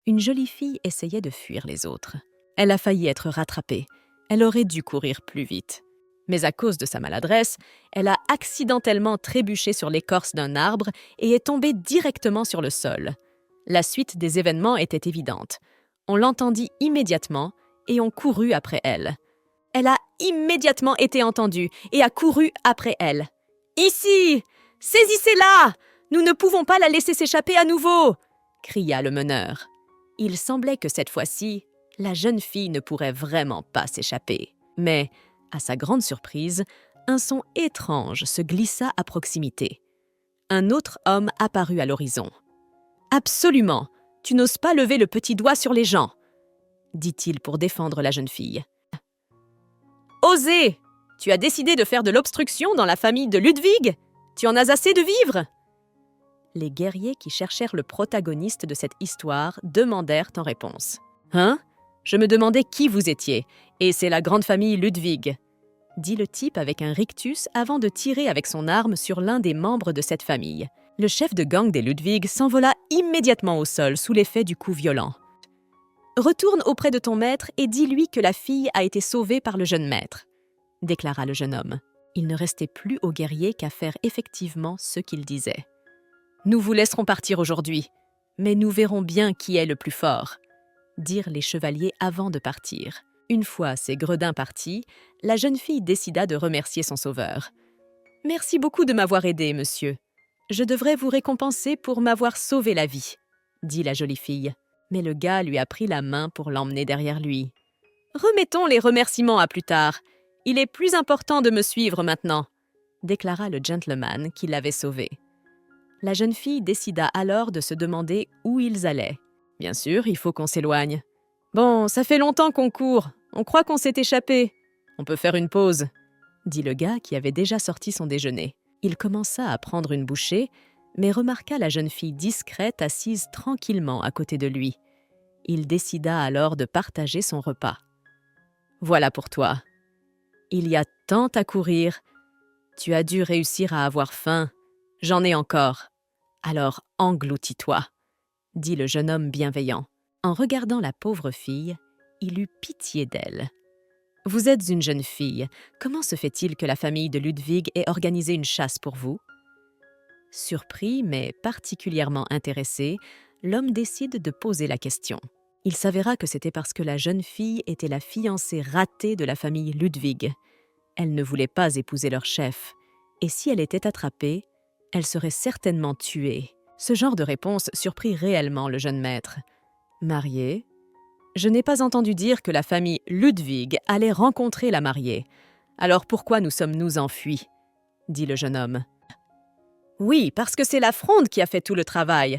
Une jolie fille essayait de fuir les autres. Elle a failli être rattrapée. Elle aurait dû courir plus vite. Mais à cause de sa maladresse, elle a accidentellement trébuché sur l'écorce d'un arbre et est tombée directement sur le sol. La suite des événements était évidente. On l'entendit immédiatement et on courut après elle. Elle a immédiatement été entendue et a couru après elle. « Ici! Saisissez-la! Nous ne pouvons pas la laisser s'échapper à nouveau !» cria le meneur. Il semblait que cette fois-ci, la jeune fille ne pourrait vraiment pas s'échapper. Mais, à sa grande surprise, un son étrange se glissa à proximité. Un autre homme apparut à l'horizon. « Absolument! Tu n'oses pas lever le petit doigt sur les gens !» dit-il pour défendre la jeune fille. « Osez! Tu as décidé de faire de l'obstruction dans la famille de Ludwig? Tu en as assez de vivre ?» Les guerriers qui cherchèrent le protagoniste de cette histoire demandèrent en réponse. « Hein? Je me demandais qui vous étiez, et c'est la grande famille Ludwig, » dit le type avec un rictus avant de tirer avec son arme sur l'un des membres de cette famille. Le chef de gang des Ludwig s'envola immédiatement au sol sous l'effet du coup violent. « Retourne auprès de ton maître et dis-lui que la fille a été sauvée par le jeune maître, » déclara le jeune homme. Il ne restait plus aux guerriers qu'à faire effectivement ce qu'il disait. « Nous vous laisserons partir aujourd'hui, mais nous verrons bien qui est le plus fort, » dirent les chevaliers avant de partir. Une fois ces gredins partis, la jeune fille décida de remercier son sauveur. « Merci beaucoup de m'avoir aidé, monsieur. Je devrais vous récompenser pour m'avoir sauvé la vie, » dit la jolie fille. Mais le gars lui a pris la main pour l'emmener derrière lui. « Remettons les remerciements à plus tard. Il est plus important de me suivre maintenant, » déclara le gentleman qui l'avait sauvé. La jeune fille décida alors de se demander où ils allaient. « Bien sûr, il faut qu'on s'éloigne. Bon, ça fait longtemps qu'on court. On croit qu'on s'est échappé. On peut faire une pause, » dit le gars qui avait déjà sorti son déjeuner. Il commença à prendre une bouchée, mais remarqua la jeune fille discrète assise tranquillement à côté de lui. Il décida alors de partager son repas. « Voilà pour toi. Il y a tant à courir. Tu as dû réussir à avoir faim. J'en ai encore. Alors engloutis-toi, » dit le jeune homme bienveillant. En regardant la pauvre fille, il eut pitié d'elle. « Vous êtes une jeune fille. Comment se fait-il que la famille de Ludwig ait organisé une chasse pour vous ?» Surpris, mais particulièrement intéressé, l'homme décide de poser la question. Il s'avéra que c'était parce que la jeune fille était la fiancée ratée de la famille Ludwig. Elle ne voulait pas épouser leur chef, et si elle était attrapée, elle serait certainement tuée. Ce genre de réponse surprit réellement le jeune maître. « Mariée ? Je n'ai pas entendu dire que la famille Ludwig allait rencontrer la mariée. Alors pourquoi nous sommes-nous enfuis ?» dit le jeune homme. « Oui, parce que c'est la fronde qui a fait tout le travail.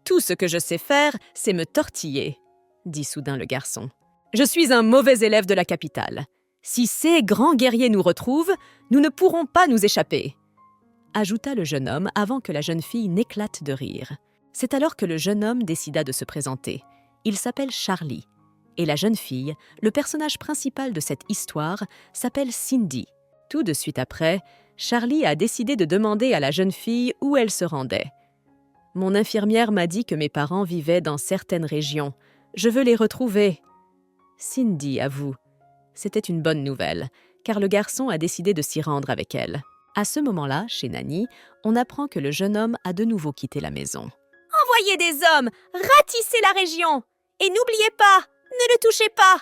Tout ce que je sais faire, c'est me tortiller, » dit soudain le garçon. « Je suis un mauvais élève de la capitale. Si ces grands guerriers nous retrouvent, nous ne pourrons pas nous échapper, » ajouta le jeune homme avant que la jeune fille n'éclate de rire. C'est alors que le jeune homme décida de se présenter. Il s'appelle Charlie. Et la jeune fille, le personnage principal de cette histoire, s'appelle Cindy. Tout de suite après, Charlie a décidé de demander à la jeune fille où elle se rendait. « Mon infirmière m'a dit que mes parents vivaient dans certaines régions. Je veux les retrouver. » Cindy avoue. C'était une bonne nouvelle, car le garçon a décidé de s'y rendre avec elle. À ce moment-là, chez Nanny, on apprend que le jeune homme a de nouveau quitté la maison. « Envoyez des hommes! Ratissez la région! Et n'oubliez pas, ne le touchez pas !»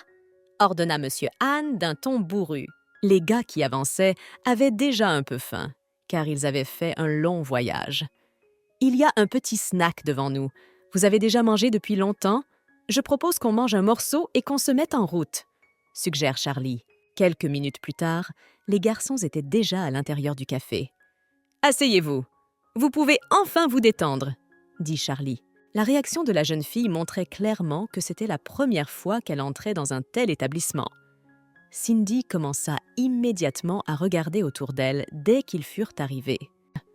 ordonna M. Han d'un ton bourru. Les gars qui avançaient avaient déjà un peu faim, car ils avaient fait un long voyage. « Il y a un petit snack devant nous. Vous avez déjà mangé depuis longtemps? Je propose qu'on mange un morceau et qu'on se mette en route, » suggère Charlie. Quelques minutes plus tard, les garçons étaient déjà à l'intérieur du café. « Asseyez-vous. Vous pouvez enfin vous détendre, » dit Charlie. La réaction de la jeune fille montrait clairement que c'était la première fois qu'elle entrait dans un tel établissement. Cindy commença immédiatement à regarder autour d'elle dès qu'ils furent arrivés.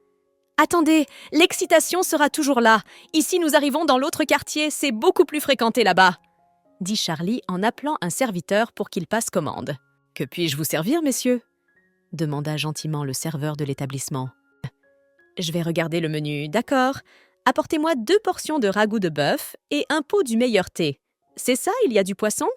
« Attendez, l'excitation sera toujours là. Ici, nous arrivons dans l'autre quartier, c'est beaucoup plus fréquenté là-bas, » dit Charlie en appelant un serviteur pour qu'il passe commande. « Que puis-je vous servir, messieurs ?» demanda gentiment le serveur de l'établissement. « Je vais regarder le menu, d'accord. Apportez-moi 2 portions de ragoût de bœuf et un pot du meilleur thé. C'est ça, il y a du poisson ?»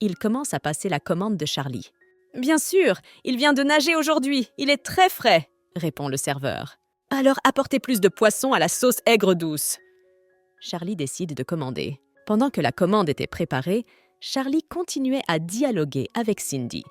Il commence à passer la commande de Charlie. « Bien sûr, il vient de nager aujourd'hui, il est très frais !» répond le serveur. « Alors apportez plus de poisson à la sauce aigre douce !» Charlie décide de commander. Pendant que la commande était préparée, Charlie continuait à dialoguer avec Cindy.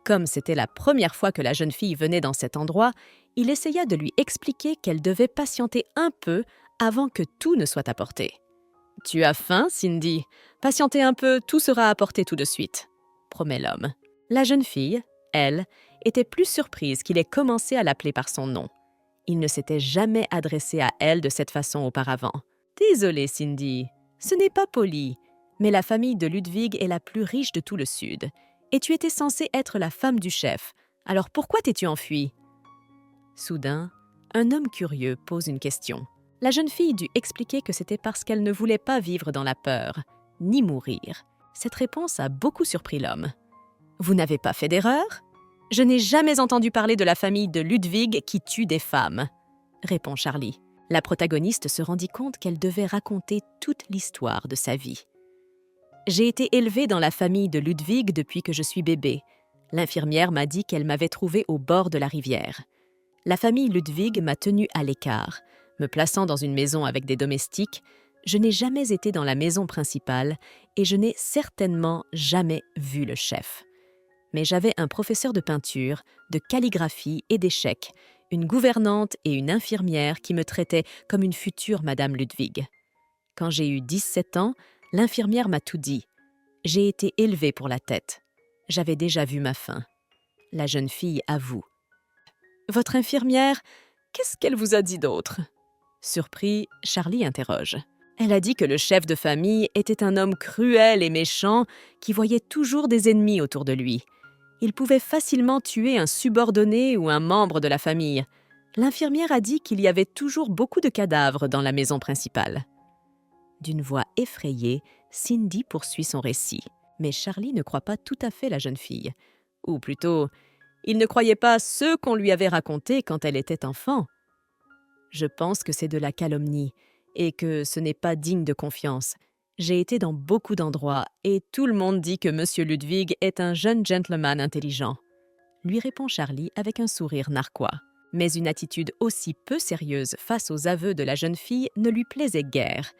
Comme c'était la première fois que la jeune fille venait dans cet endroit, il essaya de lui expliquer qu'elle devait patienter un peu avant que tout ne soit apporté. « Tu as faim, Cindy ? Patientez un peu, tout sera apporté tout de suite, » promet l'homme. La jeune fille, elle, était plus surprise qu'il ait commencé à l'appeler par son nom. Il ne s'était jamais adressé à elle de cette façon auparavant. « Désolée, Cindy, ce n'est pas poli, mais la famille de Ludwig est la plus riche de tout le Sud. Et tu étais censée être la femme du chef. Alors pourquoi t'es-tu enfuie ?» Soudain, un homme curieux pose une question. La jeune fille dut expliquer que c'était parce qu'elle ne voulait pas vivre dans la peur, ni mourir. Cette réponse a beaucoup surpris l'homme. « Vous n'avez pas fait d'erreur ? Je n'ai jamais entendu parler de la famille de Ludwig qui tue des femmes, » répond Charlie. La protagoniste se rendit compte qu'elle devait raconter toute l'histoire de sa vie. « J'ai été élevée dans la famille de Ludwig depuis que je suis bébé. L'infirmière m'a dit qu'elle m'avait trouvée au bord de la rivière. La famille Ludwig m'a tenue à l'écart. Me plaçant dans une maison avec des domestiques, je n'ai jamais été dans la maison principale et je n'ai certainement jamais vu le chef. Mais j'avais un professeur de peinture, de calligraphie et d'échecs, une gouvernante et une infirmière qui me traitaient comme une future Madame Ludwig. Quand j'ai eu 17 ans, l'infirmière m'a tout dit. J'ai été élevée pour la tête. J'avais déjà vu ma fin. » La jeune fille avoue. « Votre infirmière, qu'est-ce qu'elle vous a dit d'autre ?» Surpris, Charlie interroge. « Elle a dit que le chef de famille était un homme cruel et méchant qui voyait toujours des ennemis autour de lui. Il pouvait facilement tuer un subordonné ou un membre de la famille. L'infirmière a dit qu'il y avait toujours beaucoup de cadavres dans la maison principale. » D'une voix effrayée, Cindy poursuit son récit. Mais Charlie ne croit pas tout à fait la jeune fille. Ou plutôt, il ne croyait pas ce qu'on lui avait raconté quand elle était enfant. Je pense que c'est de la calomnie et que ce n'est pas digne de confiance. J'ai été dans beaucoup d'endroits et tout le monde dit que Monsieur Ludwig est un jeune gentleman intelligent. Lui répond Charlie avec un sourire narquois. Mais une attitude aussi peu sérieuse face aux aveux de la jeune fille ne lui plaisait guère,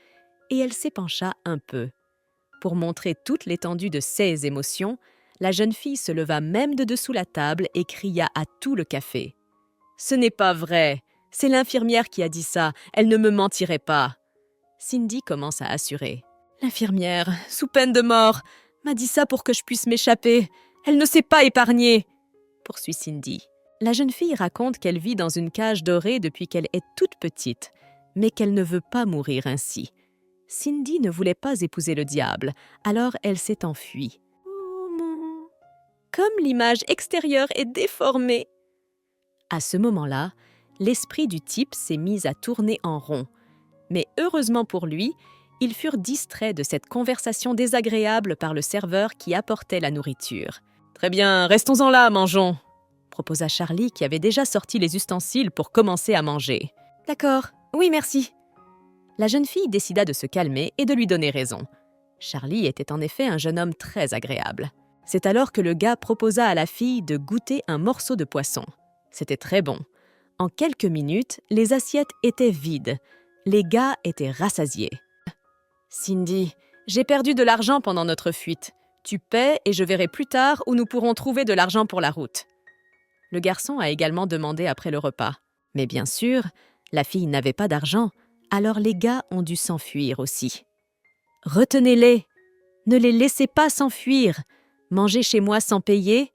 et elle s'épancha un peu. Pour montrer toute l'étendue de ses émotions, la jeune fille se leva même de dessous la table et cria à tout le café. « Ce n'est pas vrai! C'est l'infirmière qui a dit ça, elle ne me mentirait pas. » Cindy commence à assurer. « L'infirmière, sous peine de mort, m'a dit ça pour que je puisse m'échapper. Elle ne s'est pas épargnée, » poursuit Cindy. La jeune fille raconte qu'elle vit dans une cage dorée depuis qu'elle est toute petite, mais qu'elle ne veut pas mourir ainsi. Cindy ne voulait pas épouser le diable, alors elle s'est enfuie. « Oh mon... » Comme l'image extérieure est déformée. À ce moment-là, l'esprit du type s'est mis à tourner en rond. Mais heureusement pour lui, ils furent distraits de cette conversation désagréable par le serveur qui apportait la nourriture. « Très bien, restons-en là, mangeons !» proposa Charlie qui avait déjà sorti les ustensiles pour commencer à manger. « D'accord, oui merci. » La jeune fille décida de se calmer et de lui donner raison. Charlie était en effet un jeune homme très agréable. C'est alors que le gars proposa à la fille de goûter un morceau de poisson. C'était très bon. En quelques minutes, les assiettes étaient vides. Les gars étaient rassasiés. « Cindy, j'ai perdu de l'argent pendant notre fuite. Tu paies et je verrai plus tard où nous pourrons trouver de l'argent pour la route. » Le garçon a également demandé après le repas. Mais bien sûr, la fille n'avait pas d'argent, alors les gars ont dû s'enfuir aussi. « Retenez-les! Ne les laissez pas s'enfuir! Mangez chez moi sans payer!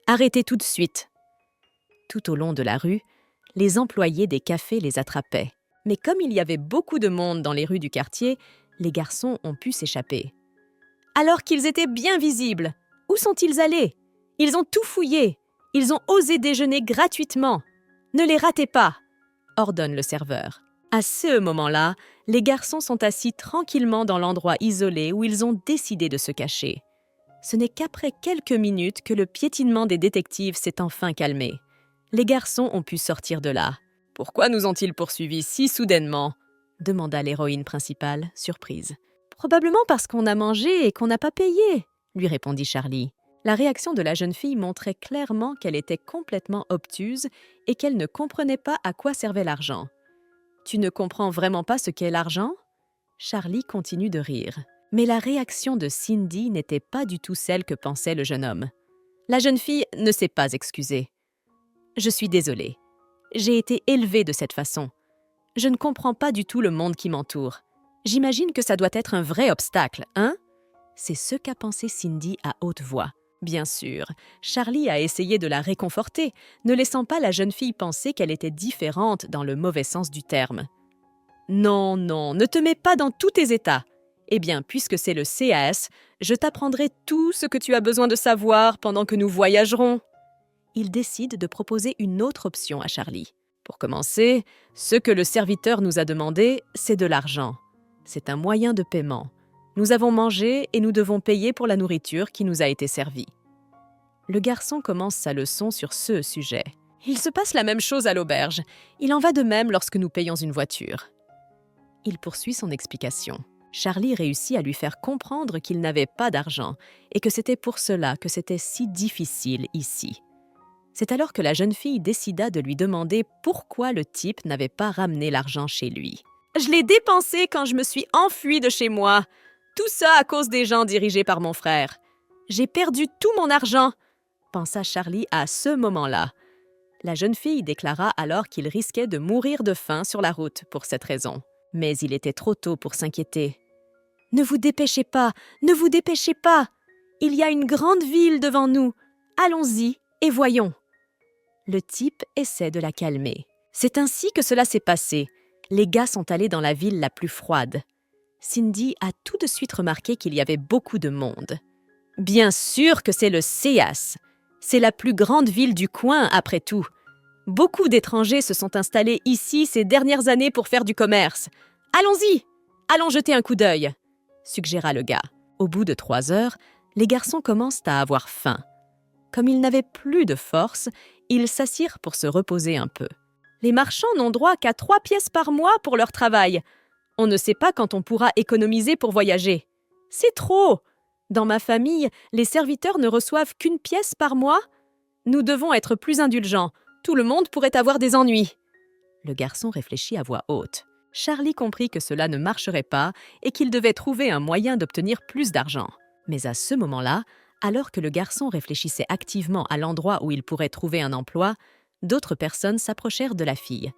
Arrêtez tout de suite! » Tout au long de la rue, les employés des cafés les attrapaient. Mais comme il y avait beaucoup de monde dans les rues du quartier, les garçons ont pu s'échapper. Alors qu'ils étaient bien visibles, où sont-ils allés? Ils ont tout fouillé. Ils ont osé déjeuner gratuitement. Ne les ratez pas, ordonne le serveur. À ce moment-là, les garçons sont assis tranquillement dans l'endroit isolé où ils ont décidé de se cacher. Ce n'est qu'après quelques minutes que le piétinement des détectives s'est enfin calmé. Les garçons ont pu sortir de là. « Pourquoi nous ont-ils poursuivis si soudainement ?» demanda l'héroïne principale, surprise. « Probablement parce qu'on a mangé et qu'on n'a pas payé, lui répondit Charlie. La réaction de la jeune fille montrait clairement qu'elle était complètement obtuse et qu'elle ne comprenait pas à quoi servait l'argent. « Tu ne comprends vraiment pas ce qu'est l'argent ?» Charlie continue de rire. Mais la réaction de Cindy n'était pas du tout celle que pensait le jeune homme. La jeune fille ne s'est pas excusée. « Je suis désolée. J'ai été élevée de cette façon. Je ne comprends pas du tout le monde qui m'entoure. J'imagine que ça doit être un vrai obstacle, hein ?» C'est ce qu'a pensé Cindy à haute voix. Bien sûr, Charlie a essayé de la réconforter, ne laissant pas la jeune fille penser qu'elle était différente dans le mauvais sens du terme. « Non, non, ne te mets pas dans tous tes états. Eh bien, puisque c'est le CAS, je t'apprendrai tout ce que tu as besoin de savoir pendant que nous voyagerons. » Il décide de proposer une autre option à Charlie. Pour commencer, ce que le serviteur nous a demandé, c'est de l'argent. C'est un moyen de paiement. Nous avons mangé et nous devons payer pour la nourriture qui nous a été servie. Le garçon commence sa leçon sur ce sujet. Il se passe la même chose à l'auberge. Il en va de même lorsque nous payons une voiture. Il poursuit son explication. Charlie réussit à lui faire comprendre qu'il n'avait pas d'argent et que c'était pour cela que c'était si difficile ici. C'est alors que la jeune fille décida de lui demander pourquoi le type n'avait pas ramené l'argent chez lui. « Je l'ai dépensé quand je me suis enfuie de chez moi. Tout ça à cause des gens dirigés par mon frère. J'ai perdu tout mon argent, » pensa Charlie à ce moment-là. La jeune fille déclara alors qu'il risquait de mourir de faim sur la route pour cette raison. Mais il était trop tôt pour s'inquiéter. « Ne vous dépêchez pas, ne vous dépêchez pas. Il y a une grande ville devant nous. Allons-y et voyons. » Le type essaie de la calmer. C'est ainsi que cela s'est passé. Les gars sont allés dans la ville la plus froide. Cindy a tout de suite remarqué qu'il y avait beaucoup de monde. Bien sûr que c'est le CAS. C'est la plus grande ville du coin, après tout. Beaucoup d'étrangers se sont installés ici ces dernières années pour faire du commerce. Allons-y, allons jeter un coup d'œil, suggéra le gars. Au bout de 3 heures, les garçons commencent à avoir faim. Comme ils n'avaient plus de force, ils s'assirent pour se reposer un peu. Les marchands n'ont droit qu'à 3 pièces par mois pour leur travail. On ne sait pas quand on pourra économiser pour voyager. C'est trop! Dans ma famille, les serviteurs ne reçoivent qu'1 pièce par mois. Nous devons être plus indulgents. Tout le monde pourrait avoir des ennuis. Le garçon réfléchit à voix haute. Charlie comprit que cela ne marcherait pas et qu'il devait trouver un moyen d'obtenir plus d'argent. Mais à ce moment-là, alors que le garçon réfléchissait activement à l'endroit où il pourrait trouver un emploi, d'autres personnes s'approchèrent de la fille.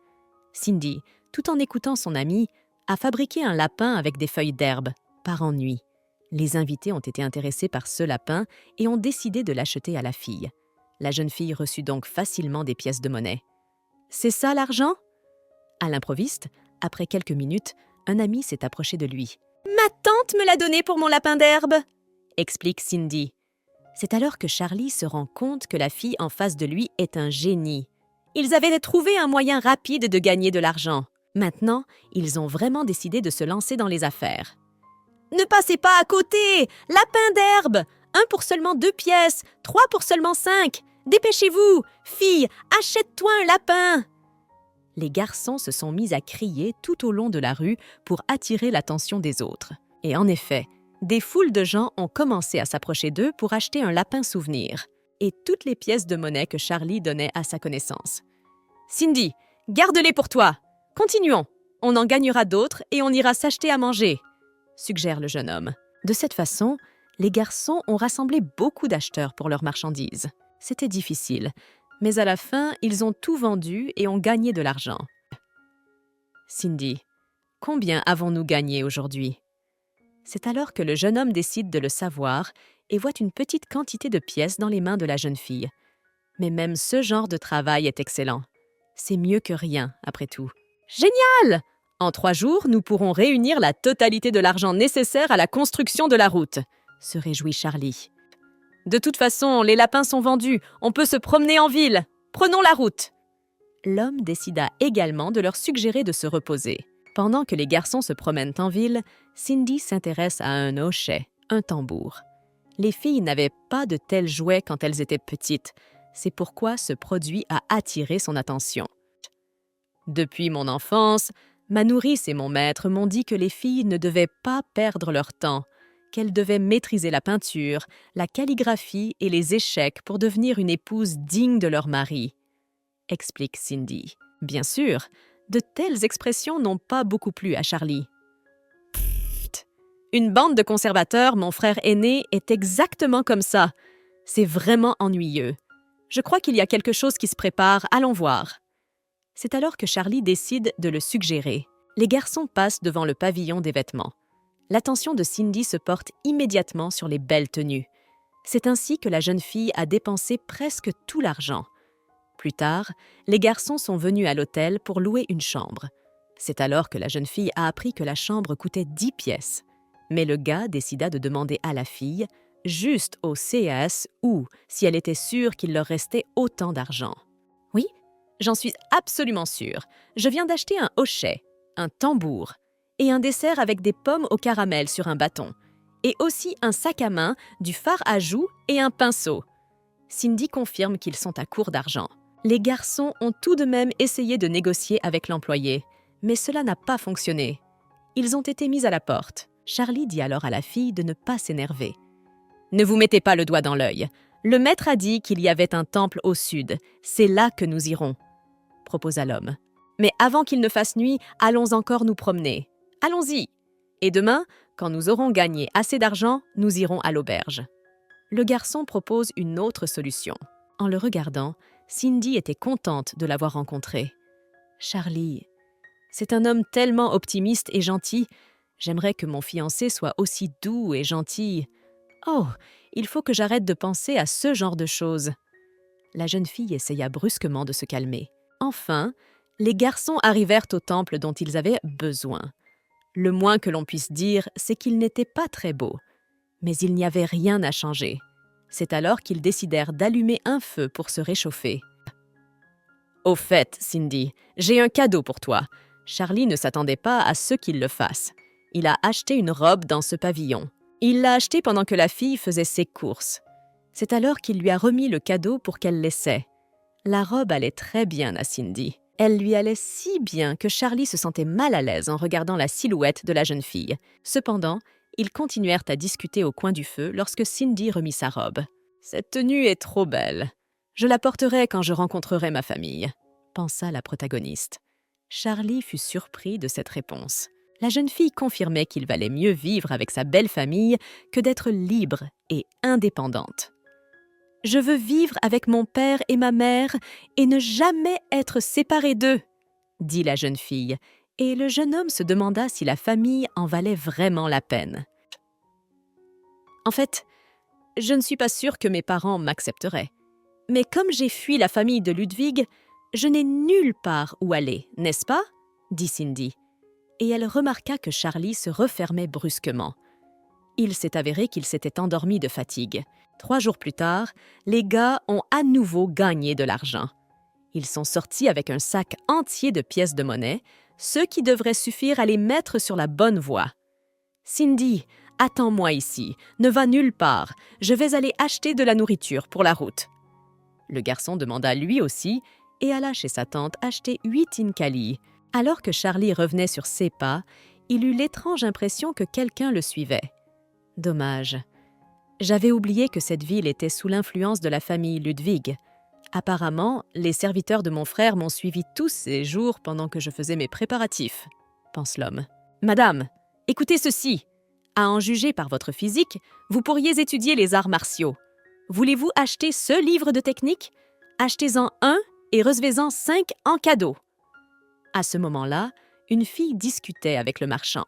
Cindy, tout en écoutant son amie, a fabriqué un lapin avec des feuilles d'herbe, par ennui. Les invités ont été intéressés par ce lapin et ont décidé de l'acheter à la fille. La jeune fille reçut donc facilement des pièces de monnaie. « C'est ça l'argent ?» À l'improviste, après quelques minutes, un ami s'est approché de lui. « Ma tante me l'a donné pour mon lapin d'herbe !» explique Cindy. C'est alors que Charlie se rend compte que la fille en face de lui est un génie. Ils avaient trouvé un moyen rapide de gagner de l'argent. Maintenant, ils ont vraiment décidé de se lancer dans les affaires. « Ne passez pas à côté! Lapin d'herbe! 1 pour seulement 2 pièces, 3 pour seulement 5! Dépêchez-vous! Fille, achète-toi un lapin! » Les garçons se sont mis à crier tout au long de la rue pour attirer l'attention des autres. Et en effet, des foules de gens ont commencé à s'approcher d'eux pour acheter un lapin souvenir et toutes les pièces de monnaie que Charlie donnait à sa connaissance. « Cindy, garde-les pour toi! Continuons! On en gagnera d'autres et on ira s'acheter à manger !» suggère le jeune homme. De cette façon, les garçons ont rassemblé beaucoup d'acheteurs pour leurs marchandises. C'était difficile, mais à la fin, ils ont tout vendu et ont gagné de l'argent. « Cindy, combien avons-nous gagné aujourd'hui ?» C'est alors que le jeune homme décide de le savoir et voit une petite quantité de pièces dans les mains de la jeune fille. Mais même ce genre de travail est excellent. C'est mieux que rien, après tout. « Génial! En 3 jours, nous pourrons réunir la totalité de l'argent nécessaire à la construction de la route, » se réjouit Charlie. « De toute façon, les lapins sont vendus, on peut se promener en ville. Prenons la route. » L'homme décida également de leur suggérer de se reposer. Pendant que les garçons se promènent en ville, Cindy s'intéresse à un hochet, un tambour. Les filles n'avaient pas de tels jouets quand elles étaient petites. C'est pourquoi ce produit a attiré son attention. « Depuis mon enfance, Ma nourrice et mon maître m'ont dit que les filles ne devaient pas perdre leur temps, qu'elles devaient maîtriser la peinture, la calligraphie et les échecs pour devenir une épouse digne de leur mari, explique Cindy. Bien sûr, de telles expressions n'ont pas beaucoup plu à Charlie. Pfft. Une bande de conservateurs, mon frère aîné, est exactement comme ça. C'est vraiment ennuyeux. Je crois qu'il y a quelque chose qui se prépare, allons voir. C'est alors que Charlie décide de le suggérer. Les garçons passent devant le pavillon des vêtements. L'attention de Cindy se porte immédiatement sur les belles tenues. C'est ainsi que la jeune fille a dépensé presque tout l'argent. Plus tard, les garçons sont venus à l'hôtel pour louer une chambre. C'est alors que la jeune fille a appris que la chambre coûtait 10 pièces. Mais le gars décida de demander à la fille, juste au CAS ou si elle était sûre qu'il leur restait autant d'argent. « Oui, j'en suis absolument sûre. Je viens d'acheter un hochet, un tambour et un dessert avec des pommes au caramel sur un bâton, et aussi un sac à main, du fard à joues et un pinceau. » Cindy confirme qu'ils sont à court d'argent. Les garçons ont tout de même essayé de négocier avec l'employé, mais cela n'a pas fonctionné. Ils ont été mis à la porte. Charlie dit alors à la fille de ne pas s'énerver. « Ne vous mettez pas le doigt dans l'œil. Le maître a dit qu'il y avait un temple au sud. C'est là que nous irons, » proposa l'homme. « Mais avant qu'il ne fasse nuit, allons encore nous promener. Allons-y. Et demain, quand nous aurons gagné assez d'argent, nous irons à l'auberge. » Le garçon propose une autre solution. En le regardant, Cindy était contente de l'avoir rencontré. « Charlie, c'est un homme tellement optimiste et gentil. J'aimerais que mon fiancé soit aussi doux et gentil. Oh, il faut que j'arrête de penser à ce genre de choses. » La jeune fille essaya brusquement de se calmer. Enfin, les garçons arrivèrent au temple dont ils avaient besoin. Le moins que l'on puisse dire, c'est qu'il n'était pas très beau. Mais il n'y avait rien à changer. C'est alors qu'ils décidèrent d'allumer un feu pour se réchauffer. « Au fait, Cindy, j'ai un cadeau pour toi. » Charlie ne s'attendait pas à ce qu'il le fasse. Il a acheté une robe dans ce pavillon. Il l'a achetée pendant que la fille faisait ses courses. C'est alors qu'il lui a remis le cadeau pour qu'elle l'essaie. La robe allait très bien à Cindy. Elle lui allait si bien que Charlie se sentait mal à l'aise en regardant la silhouette de la jeune fille. Cependant, ils continuèrent à discuter au coin du feu lorsque Cindy remit sa robe. « Cette tenue est trop belle. Je la porterai quand je rencontrerai ma famille, » pensa la protagoniste. Charlie fut surpris de cette réponse. La jeune fille confirmait qu'il valait mieux vivre avec sa belle famille que d'être libre et indépendante. « Je veux vivre avec mon père et ma mère et ne jamais être séparée d'eux, » dit la jeune fille, et le jeune homme se demanda si la famille en valait vraiment la peine. « En fait, je ne suis pas sûre que mes parents m'accepteraient. Mais comme j'ai fui la famille de Ludwig, je n'ai nulle part où aller, n'est-ce pas ?» dit Cindy. Et elle remarqua que Charlie se refermait brusquement. Il s'est avéré qu'il s'était endormi de fatigue. 3 jours plus tard, les gars ont à nouveau gagné de l'argent. Ils sont sortis avec un sac entier de pièces de monnaie, ce qui devrait suffire à les mettre sur la bonne voie. « Cindy, attends-moi ici, ne va nulle part, je vais aller acheter de la nourriture pour la route. » Le garçon demanda lui aussi et alla chez sa tante acheter 8 inkali. Alors que Charlie revenait sur ses pas, il eut l'étrange impression que quelqu'un le suivait. Dommage. J'avais oublié que cette ville était sous l'influence de la famille Ludwig. Apparemment, les serviteurs de mon frère m'ont suivi tous ces jours pendant que je faisais mes préparatifs, pense l'homme. « Madame, écoutez ceci. À en juger par votre physique, vous pourriez étudier les arts martiaux. Voulez-vous acheter ce livre de technique? Achetez-en un et recevez-en 5 en cadeau. » À ce moment-là, une fille discutait avec le marchand.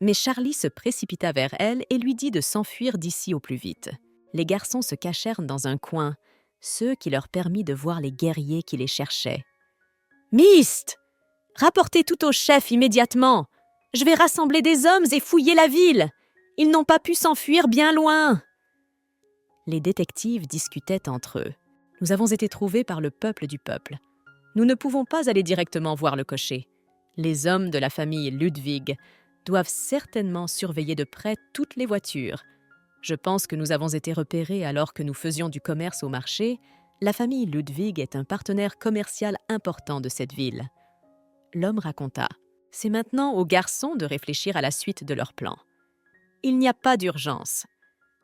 Mais Charlie se précipita vers elle et lui dit de s'enfuir d'ici au plus vite. Les garçons se cachèrent dans un coin, ce qui leur permit de voir les guerriers qui les cherchaient. « Mist! Rapportez tout au chef immédiatement! Je vais rassembler des hommes et fouiller la ville! Ils n'ont pas pu s'enfuir bien loin! » Les détectives discutaient entre eux. « Nous avons été trouvés par le peuple du peuple. Nous ne pouvons pas aller directement voir le cocher. Les hommes de la famille Ludwig doivent certainement surveiller de près toutes les voitures. Je pense que nous avons été repérés alors que nous faisions du commerce au marché. La famille Ludwig est un partenaire commercial important de cette ville. » L'homme raconta. « C'est maintenant aux garçons de réfléchir à la suite de leur plan. Il n'y a pas d'urgence.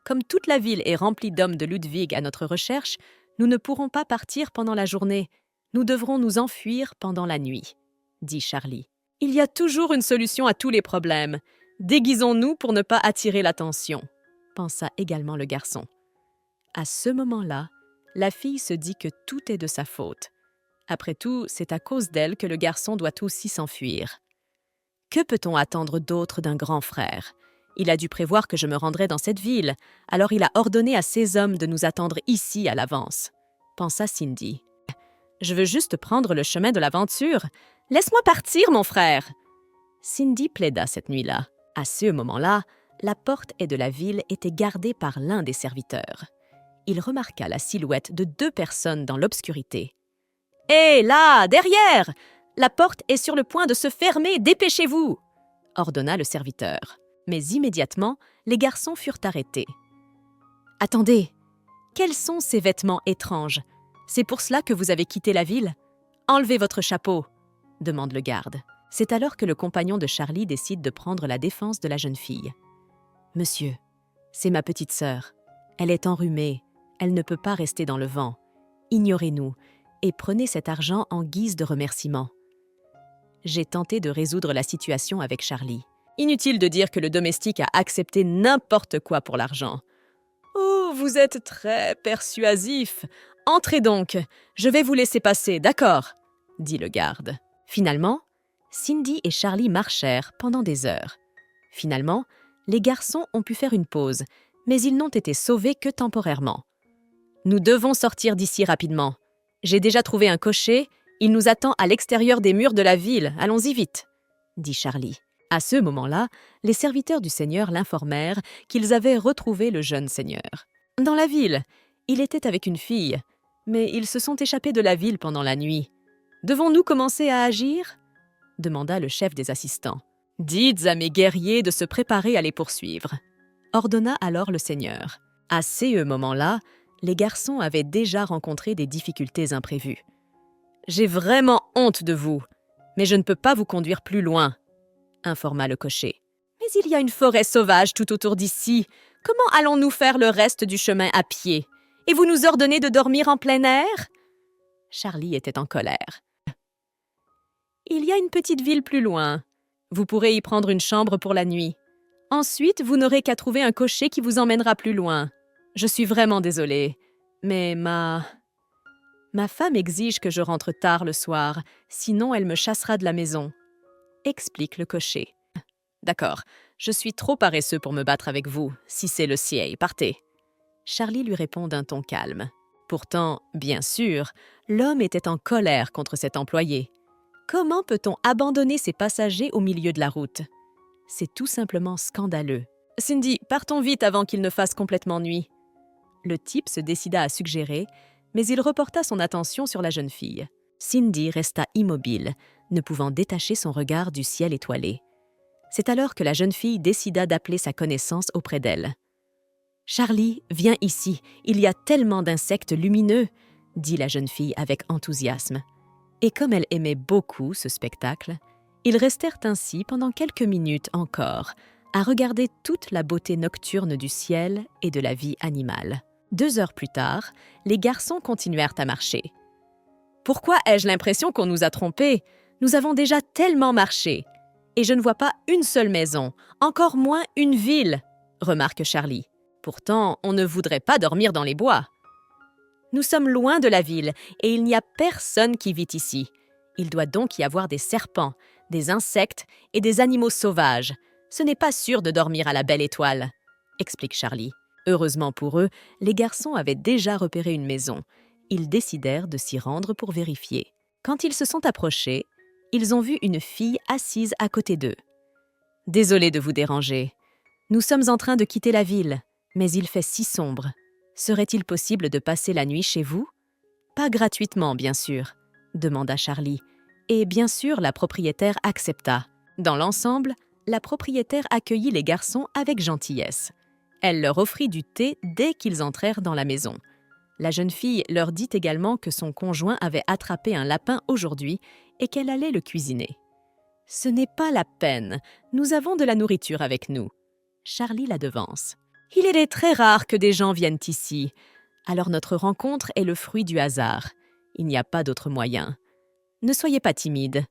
Comme toute la ville est remplie d'hommes de Ludwig à notre recherche, nous ne pourrons pas partir pendant la journée. Nous devrons nous enfuir pendant la nuit, dit Charlie. Il y a toujours une solution à tous les problèmes. Déguisons-nous pour ne pas attirer l'attention, pensa également le garçon. À ce moment-là, la fille se dit que tout est de sa faute. Après tout, c'est à cause d'elle que le garçon doit aussi s'enfuir. Que peut-on attendre d'autre d'un grand frère ? Il a dû prévoir que je me rendrais dans cette ville, alors il a ordonné à ses hommes de nous attendre ici à l'avance, pensa Cindy. Je veux juste prendre le chemin de l'aventure. Laisse-moi partir, mon frère! Cindy plaida cette nuit-là. À ce moment-là, la porte de la ville était gardée par l'un des serviteurs. Il remarqua la silhouette de 2 personnes dans l'obscurité. « Hé, là, derrière! La porte est sur le point de se fermer, dépêchez-vous !» ordonna le serviteur. Mais immédiatement, les garçons furent arrêtés. « Attendez, quels sont ces vêtements étranges? C'est pour cela que vous avez quitté la ville? Enlevez votre chapeau !» demande le garde. C'est alors que le compagnon de Charlie décide de prendre la défense de la jeune fille. « Monsieur, c'est ma petite sœur. Elle est enrhumée. Elle ne peut pas rester dans le vent. Ignorez-nous et prenez cet argent en guise de remerciement. » J'ai tenté de résoudre la situation avec Charlie. Inutile de dire que le domestique a accepté n'importe quoi pour l'argent. « Oh, vous êtes très persuasif. Entrez donc, je vais vous laisser passer, d'accord ?» dit le garde. Finalement, Cindy et Charlie marchèrent pendant des heures. Finalement, les garçons ont pu faire une pause, mais ils n'ont été sauvés que temporairement. « Nous devons sortir d'ici rapidement. J'ai déjà trouvé un cocher, il nous attend à l'extérieur des murs de la ville, allons-y vite !» dit Charlie. À ce moment-là, les serviteurs du seigneur l'informèrent qu'ils avaient retrouvé le jeune seigneur. Dans la ville, il était avec une fille, mais ils se sont échappés de la ville pendant la nuit. Devons-nous commencer à agir ? demanda le chef des assistants. Dites à mes guerriers de se préparer à les poursuivre, ordonna alors le seigneur. À ce moment-là, les garçons avaient déjà rencontré des difficultés imprévues. J'ai vraiment honte de vous, mais je ne peux pas vous conduire plus loin, informa le cocher. Mais il y a une forêt sauvage tout autour d'ici. Comment allons-nous faire le reste du chemin à pied? Et vous nous ordonnez de dormir en plein air? Charlie était en colère. Il y a une petite ville plus loin. Vous pourrez y prendre une chambre pour la nuit. Ensuite, vous n'aurez qu'à trouver un cocher qui vous emmènera plus loin. Je suis vraiment désolée, mais ma femme exige que je rentre tard le soir, sinon elle me chassera de la maison, explique le cocher. D'accord, je suis trop paresseux pour me battre avec vous, si c'est le sien, partez. Charlie lui répond d'un ton calme. Pourtant, bien sûr, l'homme était en colère contre cet employé. Comment peut-on abandonner ses passagers au milieu de la route? C'est tout simplement scandaleux. Cindy, partons vite avant qu'il ne fasse complètement nuit. Le type se décida à suggérer, mais il reporta son attention sur la jeune fille. Cindy resta immobile, ne pouvant détacher son regard du ciel étoilé. C'est alors que la jeune fille décida d'appeler sa connaissance auprès d'elle. « Charlie, viens ici, il y a tellement d'insectes lumineux !» dit la jeune fille avec enthousiasme. Et comme elle aimait beaucoup ce spectacle, ils restèrent ainsi pendant quelques minutes encore, à regarder toute la beauté nocturne du ciel et de la vie animale. 2 heures plus tard, les garçons continuèrent à marcher. « Pourquoi ai-je l'impression qu'on nous a trompés? Nous avons déjà tellement marché. Et je ne vois pas une seule maison, encore moins une ville, remarque Charlie. Pourtant, on ne voudrait pas dormir dans les bois. Nous sommes loin de la ville et il n'y a personne qui vit ici. Il doit donc y avoir des serpents, des insectes et des animaux sauvages. Ce n'est pas sûr de dormir à la belle étoile, explique Charlie. Heureusement pour eux, les garçons avaient déjà repéré une maison. Ils décidèrent de s'y rendre pour vérifier. Quand ils se sont approchés, ils ont vu une fille assise à côté d'eux. « Désolé de vous déranger. Nous sommes en train de quitter la ville, mais il fait si sombre. Serait-il possible de passer la nuit chez vous? »« Pas gratuitement, bien sûr, » demanda Charlie. Et bien sûr, la propriétaire accepta. Dans l'ensemble, la propriétaire accueillit les garçons avec gentillesse. Elle leur offrit du thé dès qu'ils entrèrent dans la maison. La jeune fille leur dit également que son conjoint avait attrapé un lapin aujourd'hui et qu'elle allait le cuisiner. « Ce n'est pas la peine, nous avons de la nourriture avec nous. » Charlie la devance. « Il est très rare que des gens viennent ici. Alors notre rencontre est le fruit du hasard. Il n'y a pas d'autre moyen. Ne soyez pas timide.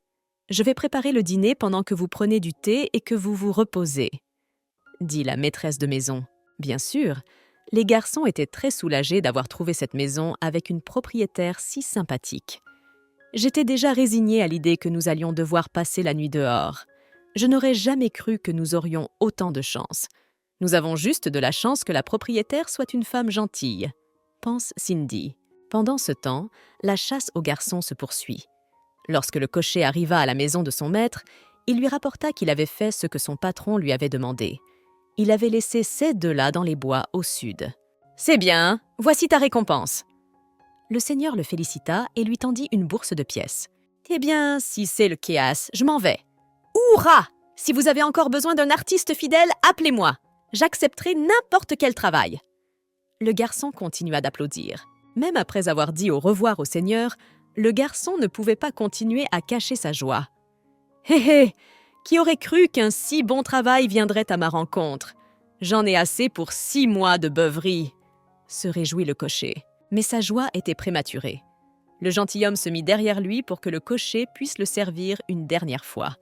Je vais préparer le dîner pendant que vous prenez du thé et que vous vous reposez. » dit la maîtresse de maison. Bien sûr, les garçons étaient très soulagés d'avoir trouvé cette maison avec une propriétaire si sympathique. J'étais déjà résignée à l'idée que nous allions devoir passer la nuit dehors. Je n'aurais jamais cru que nous aurions autant de chance. Nous avons juste de la chance que la propriétaire soit une femme gentille, pense Cindy. Pendant ce temps, la chasse aux garçons se poursuit. Lorsque le cocher arriva à la maison de son maître, il lui rapporta qu'il avait fait ce que son patron lui avait demandé. Il avait laissé ces deux-là dans les bois au sud. « C'est bien, voici ta récompense. » Le seigneur le félicita et lui tendit une bourse de pièces. « Eh bien, si c'est le chaos, je m'en vais. Hourra! Si vous avez encore besoin d'un artiste fidèle, appelez-moi. J'accepterai n'importe quel travail. » Le garçon continua d'applaudir. Même après avoir dit au revoir au seigneur, le garçon ne pouvait pas continuer à cacher sa joie. « Hé hé! Qui aurait cru qu'un si bon travail viendrait à ma rencontre? J'en ai assez pour 6 mois de beuverie. » se réjouit le cocher. Mais sa joie était prématurée. Le gentilhomme se mit derrière lui pour que le cocher puisse le servir une dernière fois.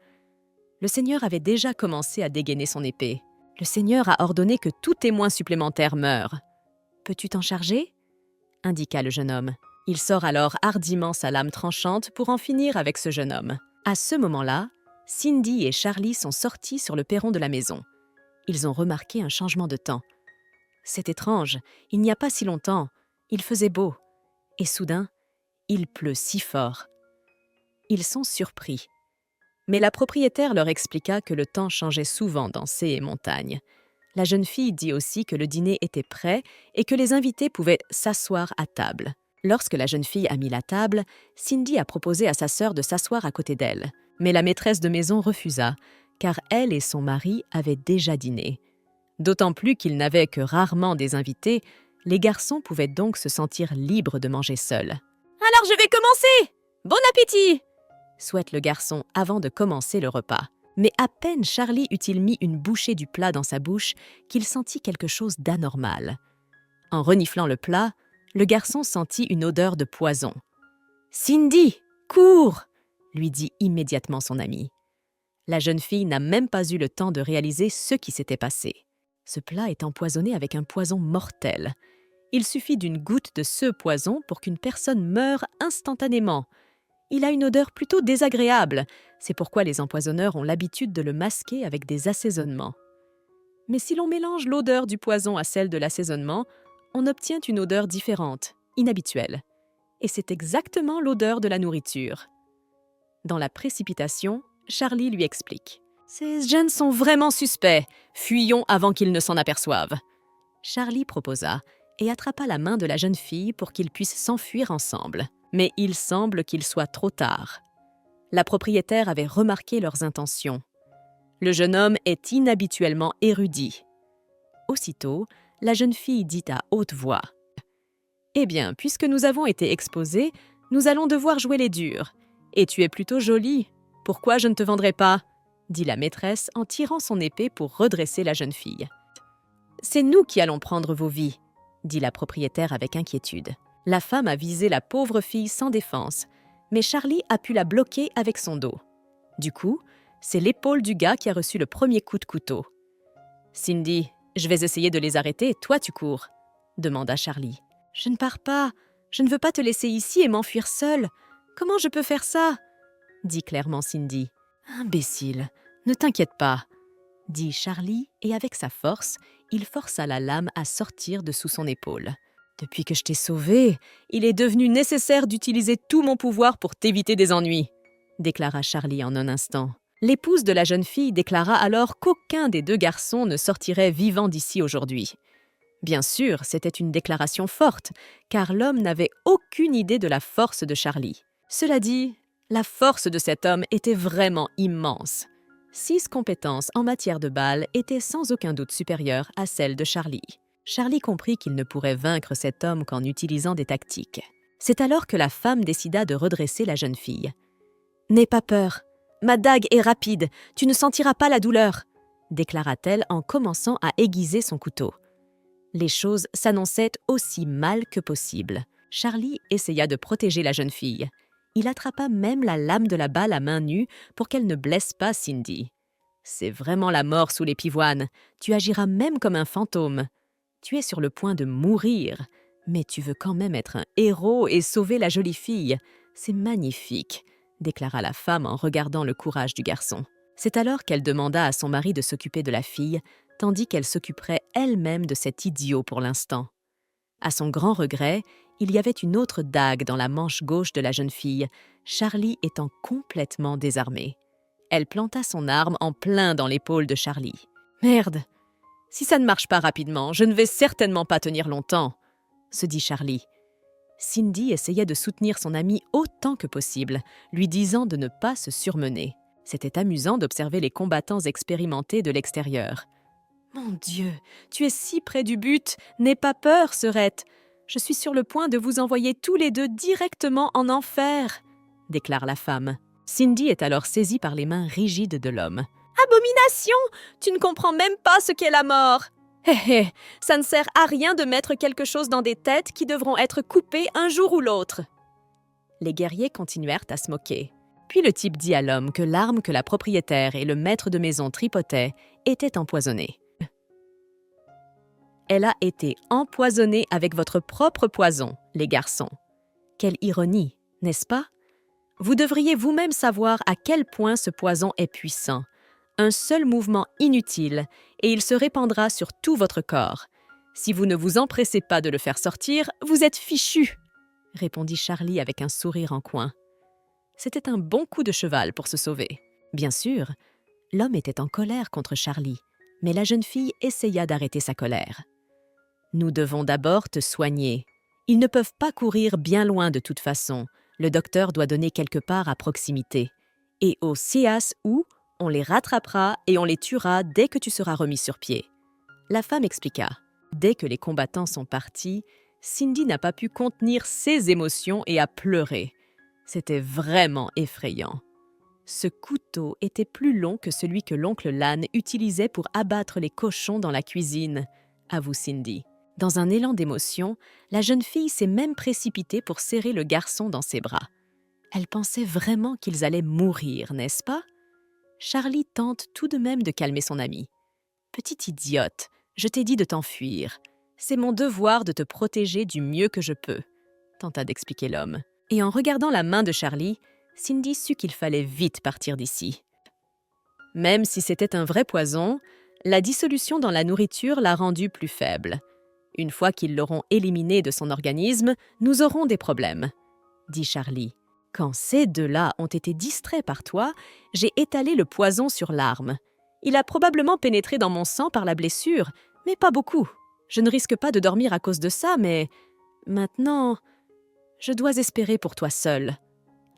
Le seigneur avait déjà commencé à dégainer son épée. Le seigneur a ordonné que tout témoin supplémentaire meure. « Peux-tu t'en charger ?» indiqua le jeune homme. Il sort alors hardiment sa lame tranchante pour en finir avec ce jeune homme. À ce moment-là, Cindy et Charlie sont sortis sur le perron de la maison. Ils ont remarqué un changement de temps. C'est étrange, il n'y a pas si longtemps, il faisait beau. Et soudain, il pleut si fort. Ils sont surpris. Mais la propriétaire leur expliqua que le temps changeait souvent dans ces montagnes. La jeune fille dit aussi que le dîner était prêt et que les invités pouvaient s'asseoir à table. Lorsque la jeune fille a mis la table, Cindy a proposé à sa sœur de s'asseoir à côté d'elle. Mais la maîtresse de maison refusa, car elle et son mari avaient déjà dîné. D'autant plus qu'ils n'avaient que rarement des invités, les garçons pouvaient donc se sentir libres de manger seuls. « Alors je vais commencer! Bon appétit !» souhaite le garçon avant de commencer le repas. Mais à peine Charlie eut-il mis une bouchée du plat dans sa bouche qu'il sentit quelque chose d'anormal. En reniflant le plat, le garçon sentit une odeur de poison. « Cindy, cours !» lui dit immédiatement son ami. La jeune fille n'a même pas eu le temps de réaliser ce qui s'était passé. Ce plat est empoisonné avec un poison mortel. Il suffit d'une goutte de ce poison pour qu'une personne meure instantanément. Il a une odeur plutôt désagréable, c'est pourquoi les empoisonneurs ont l'habitude de le masquer avec des assaisonnements. Mais si l'on mélange l'odeur du poison à celle de l'assaisonnement, on obtient une odeur différente, inhabituelle. Et c'est exactement l'odeur de la nourriture. Dans la précipitation, Charlie lui explique. « Ces jeunes sont vraiment suspects. Fuyons avant qu'ils ne s'en aperçoivent. » Charlie proposa et attrapa la main de la jeune fille pour qu'ils puissent s'enfuir ensemble. Mais il semble qu'il soit trop tard. La propriétaire avait remarqué leurs intentions. Le jeune homme est inhabituellement érudit. Aussitôt, la jeune fille dit à haute voix. « Eh bien, puisque nous avons été exposés, nous allons devoir jouer les durs. Et tu es plutôt jolie. Pourquoi je ne te vendrai pas ?» dit la maîtresse en tirant son épée pour redresser la jeune fille. « C'est nous qui allons prendre vos vies, » dit la propriétaire avec inquiétude. La femme a visé la pauvre fille sans défense, mais Charlie a pu la bloquer avec son dos. Du coup, c'est l'épaule du gars qui a reçu le premier coup de couteau. « Cindy, je vais essayer de les arrêter, toi tu cours, » demanda Charlie. « Je ne pars pas, je ne veux pas te laisser ici et m'enfuir seule. Comment je peux faire ça ?» dit clairement Cindy. « Imbécile, ne t'inquiète pas, » dit Charlie et avec sa force, il força la lame à sortir de sous son épaule. « Depuis que je t'ai sauvée, il est devenu nécessaire d'utiliser tout mon pouvoir pour t'éviter des ennuis, » déclara Charlie en un instant. L'épouse de la jeune fille déclara alors qu'aucun des deux garçons ne sortirait vivant d'ici aujourd'hui. Bien sûr, c'était une déclaration forte, car l'homme n'avait aucune idée de la force de Charlie. Cela dit, la force de cet homme était vraiment immense. 6 compétences en matière de bal étaient sans aucun doute supérieures à celles de Charlie. Charlie comprit qu'il ne pourrait vaincre cet homme qu'en utilisant des tactiques. C'est alors que la femme décida de redresser la jeune fille. « N'aie pas peur, Ma dague est rapide, tu ne sentiras pas la douleur, déclara-t-elle en commençant à aiguiser son couteau. Les choses s'annonçaient aussi mal que possible. Charlie essaya de protéger la jeune fille. Il attrapa même la lame de la balle à main nue pour qu'elle ne blesse pas Cindy. « C'est vraiment la mort sous les pivoines. Tu agiras même comme un fantôme. Tu es sur le point de mourir, mais tu veux quand même être un héros et sauver la jolie fille. C'est magnifique, » déclara la femme en regardant le courage du garçon. C'est alors qu'elle demanda à son mari de s'occuper de la fille, tandis qu'elle s'occuperait elle-même de cet idiot pour l'instant. À son grand regret, il y avait une autre dague dans la manche gauche de la jeune fille, Charlie étant complètement désarmée. Elle planta son arme en plein dans l'épaule de Charlie. « Merde! Si ça ne marche pas rapidement, je ne vais certainement pas tenir longtemps, » se dit Charlie. Cindy essayait de soutenir son amie autant que possible, lui disant de ne pas se surmener. C'était amusant d'observer les combattants expérimentés de l'extérieur. « Mon Dieu, tu es si près du but! N'aie pas peur, sœurette! Je suis sur le point de vous envoyer tous les deux directement en enfer !» déclare la femme. Cindy est alors saisie par les mains rigides de l'homme. « Abomination! Tu ne comprends même pas ce qu'est la mort! Hé hé, ça ne sert à rien de mettre quelque chose dans des têtes qui devront être coupées un jour ou l'autre. » Les guerriers continuèrent à se moquer. Puis le type dit à l'homme que l'arme que la propriétaire et le maître de maison tripotaient était empoisonnée. Elle a été empoisonnée avec votre propre poison, les garçons. Quelle ironie, n'est-ce pas? Vous devriez vous-même savoir à quel point ce poison est puissant. Un seul mouvement inutile, et il se répandra sur tout votre corps. Si vous ne vous empressez pas de le faire sortir, vous êtes fichu, répondit Charlie avec un sourire en coin. C'était un bon coup de cheval pour se sauver. Bien sûr, l'homme était en colère contre Charlie, mais la jeune fille essaya d'arrêter sa colère. « Nous devons d'abord te soigner. Ils ne peuvent pas courir bien loin de toute façon. Le docteur doit donner quelque part à proximité. Et au CIAS où on les rattrapera et on les tuera dès que tu seras remis sur pied. » La femme expliqua. Dès que les combattants sont partis, Cindy n'a pas pu contenir ses émotions et a pleuré. C'était vraiment effrayant. Ce couteau était plus long que celui que l'oncle Lan utilisait pour abattre les cochons dans la cuisine, avoue Cindy. Dans un élan d'émotion, la jeune fille s'est même précipitée pour serrer le garçon dans ses bras. Elle pensait vraiment qu'ils allaient mourir, n'est-ce pas? Charlie tente tout de même de calmer son amie. « Petite idiote, je t'ai dit de t'enfuir. C'est mon devoir de te protéger du mieux que je peux, » tenta d'expliquer l'homme. Et en regardant la main de Charlie, Cindy sut qu'il fallait vite partir d'ici. Même si c'était un vrai poison, la dissolution dans la nourriture l'a rendu plus faible. Une fois qu'ils l'auront éliminé de son organisme, nous aurons des problèmes, dit Charlie. Quand ces deux-là ont été distraits par toi, j'ai étalé le poison sur l'arme. Il a probablement pénétré dans mon sang par la blessure, mais pas beaucoup. Je ne risque pas de dormir à cause de ça, mais maintenant, je dois espérer pour toi seul,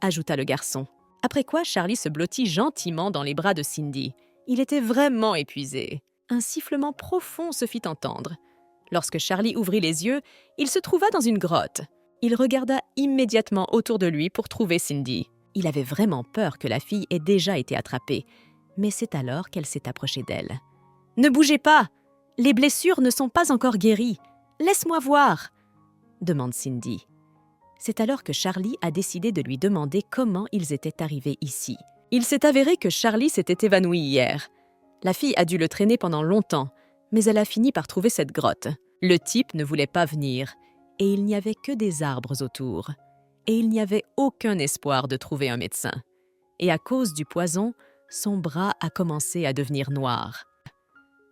ajouta le garçon. Après quoi, Charlie se blottit gentiment dans les bras de Cindy. Il était vraiment épuisé. Un sifflement profond se fit entendre. Lorsque Charlie ouvrit les yeux, il se trouva dans une grotte. Il regarda immédiatement autour de lui pour trouver Cindy. Il avait vraiment peur que la fille ait déjà été attrapée, mais c'est alors qu'elle s'est approchée d'elle. « Ne bougez pas! Les blessures ne sont pas encore guéries. Laisse-moi voir !» demande Cindy. C'est alors que Charlie a décidé de lui demander comment ils étaient arrivés ici. Il s'est avéré que Charlie s'était évanoui hier. La fille a dû le traîner pendant longtemps, mais elle a fini par trouver cette grotte. Le type ne voulait pas venir, et il n'y avait que des arbres autour. Et il n'y avait aucun espoir de trouver un médecin. Et à cause du poison, son bras a commencé à devenir noir.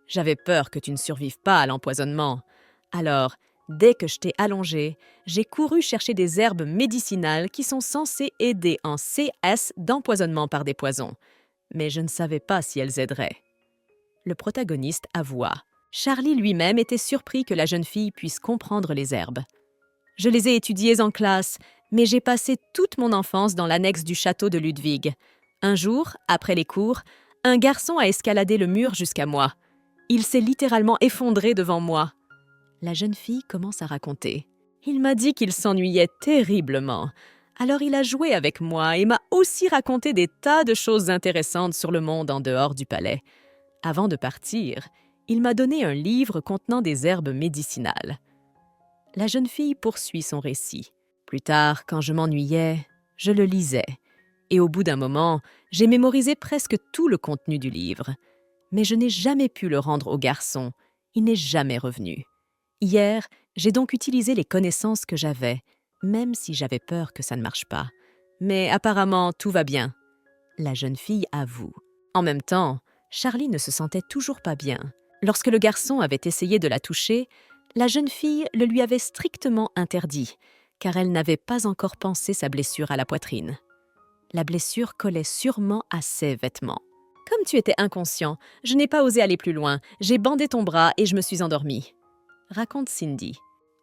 J'avais peur que tu ne survives pas à l'empoisonnement. Alors, dès que je t'ai allongé, j'ai couru chercher des herbes médicinales qui sont censées aider en CS d'empoisonnement par des poisons. Mais je ne savais pas si elles aideraient. Le protagoniste avoua. Charlie lui-même était surpris que la jeune fille puisse comprendre les herbes. Je les ai étudiées en classe, mais j'ai passé toute mon enfance dans l'annexe du château de Ludwig. Un jour, après les cours, un garçon a escaladé le mur jusqu'à moi. Il s'est littéralement effondré devant moi. La jeune fille commence à raconter. Il m'a dit qu'il s'ennuyait terriblement. Alors il a joué avec moi et m'a aussi raconté des tas de choses intéressantes sur le monde en dehors du palais. Avant de partir, il m'a donné un livre contenant des herbes médicinales. La jeune fille poursuit son récit. Plus tard, quand je m'ennuyais, je le lisais. Et au bout d'un moment, j'ai mémorisé presque tout le contenu du livre. Mais je n'ai jamais pu le rendre au garçon. Il n'est jamais revenu. Hier, j'ai donc utilisé les connaissances que j'avais, même si j'avais peur que ça ne marche pas. Mais apparemment, tout va bien. La jeune fille avoue. En même temps, Charlie ne se sentait toujours pas bien. Lorsque le garçon avait essayé de la toucher, la jeune fille le lui avait strictement interdit, car elle n'avait pas encore pansé sa blessure à la poitrine. La blessure collait sûrement à ses vêtements. Comme tu étais inconscient, je n'ai pas osé aller plus loin. J'ai bandé ton bras et je me suis endormie. Raconte Cindy.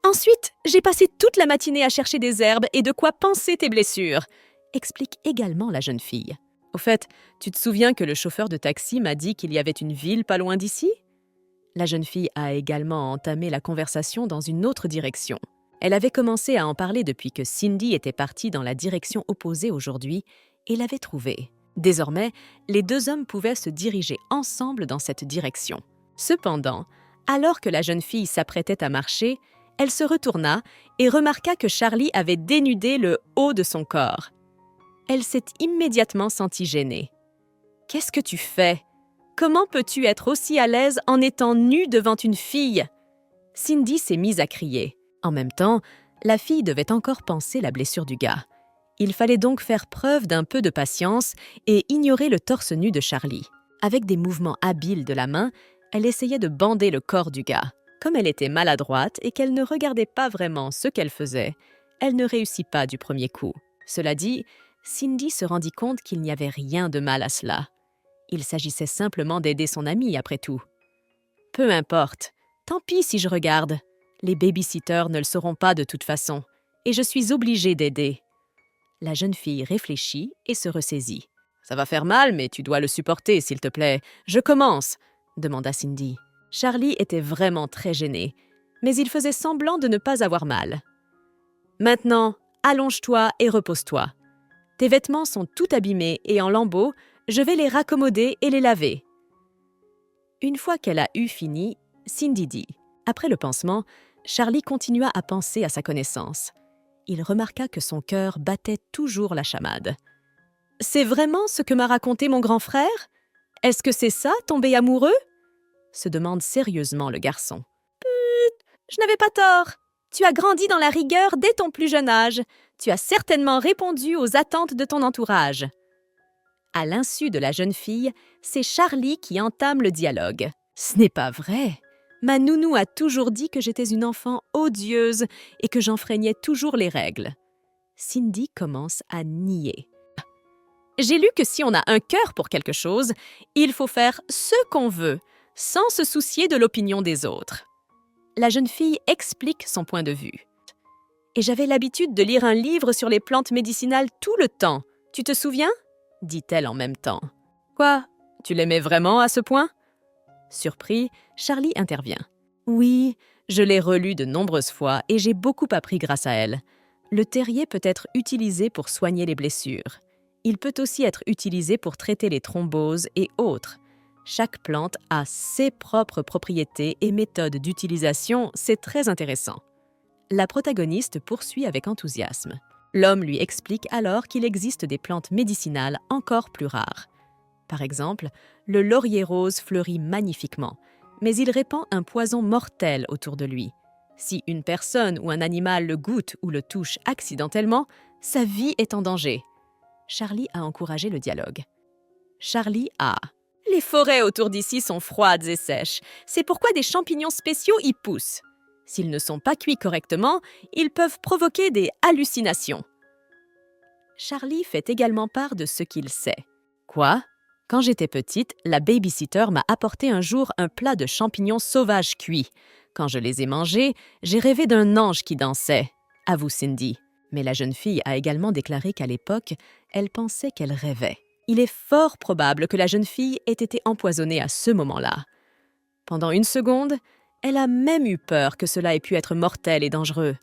Ensuite, j'ai passé toute la matinée à chercher des herbes et de quoi panser tes blessures, explique également la jeune fille. Au fait, tu te souviens que le chauffeur de taxi m'a dit qu'il y avait une ville pas loin d'ici? La jeune fille a également entamé la conversation dans une autre direction. Elle avait commencé à en parler depuis que Cindy était partie dans la direction opposée aujourd'hui et l'avait trouvée. Désormais, les deux hommes pouvaient se diriger ensemble dans cette direction. Cependant, alors que la jeune fille s'apprêtait à marcher, elle se retourna et remarqua que Charlie avait dénudé le haut de son corps. Elle s'est immédiatement sentie gênée. « Qu'est-ce que tu fais? Comment peux-tu être aussi à l'aise en étant nue devant une fille ?» Cindy s'est mise à crier. En même temps, la fille devait encore panser la blessure du gars. Il fallait donc faire preuve d'un peu de patience et ignorer le torse nu de Charlie. Avec des mouvements habiles de la main, elle essayait de bander le corps du gars. Comme elle était maladroite et qu'elle ne regardait pas vraiment ce qu'elle faisait, elle ne réussit pas du premier coup. Cela dit, Cindy se rendit compte qu'il n'y avait rien de mal à cela. Il s'agissait simplement d'aider son amie, après tout. Peu importe, tant pis si je regarde. Les babysitters ne le sauront pas de toute façon, et je suis obligée d'aider. La jeune fille réfléchit et se ressaisit. « Ça va faire mal, mais tu dois le supporter, s'il te plaît. Je commence !» demanda Cindy. Charlie était vraiment très gêné, mais il faisait semblant de ne pas avoir mal. « Maintenant, allonge-toi et repose-toi. Tes vêtements sont tout abîmés et en lambeaux, je vais les raccommoder et les laver. » Une fois qu'elle a eu fini, Cindy dit. Après le pansement, Charlie continua à penser à sa connaissance. Il remarqua que son cœur battait toujours la chamade. « C'est vraiment ce que m'a raconté mon grand frère? Est-ce que c'est ça, tomber amoureux ?» se demande sérieusement le garçon. « Put, je n'avais pas tort. Tu as grandi dans la rigueur dès ton plus jeune âge. Tu as certainement répondu aux attentes de ton entourage. » À l'insu de la jeune fille, c'est Charlie qui entame le dialogue. « Ce n'est pas vrai. Ma nounou a toujours dit que j'étais une enfant odieuse et que j'enfreignais toujours les règles. » Cindy commence à nier. « J'ai lu que si on a un cœur pour quelque chose, il faut faire ce qu'on veut, sans se soucier de l'opinion des autres. » La jeune fille explique son point de vue. « Et j'avais l'habitude de lire un livre sur les plantes médicinales tout le temps. Tu te souviens ?» dit-elle en même temps. « Quoi? Tu l'aimais vraiment à ce point ?» Surpris, Charlie intervient. « Oui, je l'ai relue de nombreuses fois et j'ai beaucoup appris grâce à elle. Le terrier peut être utilisé pour soigner les blessures. Il peut aussi être utilisé pour traiter les thromboses et autres. Chaque plante a ses propres propriétés et méthodes d'utilisation, c'est très intéressant. » La protagoniste poursuit avec enthousiasme. L'homme lui explique alors qu'il existe des plantes médicinales encore plus rares. Par exemple, le laurier rose fleurit magnifiquement, mais il répand un poison mortel autour de lui. Si une personne ou un animal le goûte ou le touche accidentellement, sa vie est en danger. Charlie a encouragé le dialogue. Charlie a. « Les forêts autour d'ici sont froides et sèches. C'est pourquoi des champignons spéciaux y poussent. S'ils ne sont pas cuits correctement, ils peuvent provoquer des hallucinations. » Charlie fait également part de ce qu'il sait. « Quoi? Quand j'étais petite, la babysitter m'a apporté un jour un plat de champignons sauvages cuits. Quand je les ai mangés, j'ai rêvé d'un ange qui dansait, » avoue Cindy. Mais la jeune fille a également déclaré qu'à l'époque, elle pensait qu'elle rêvait. Il est fort probable que la jeune fille ait été empoisonnée à ce moment-là. Pendant une seconde, elle a même eu peur que cela ait pu être mortel et dangereux.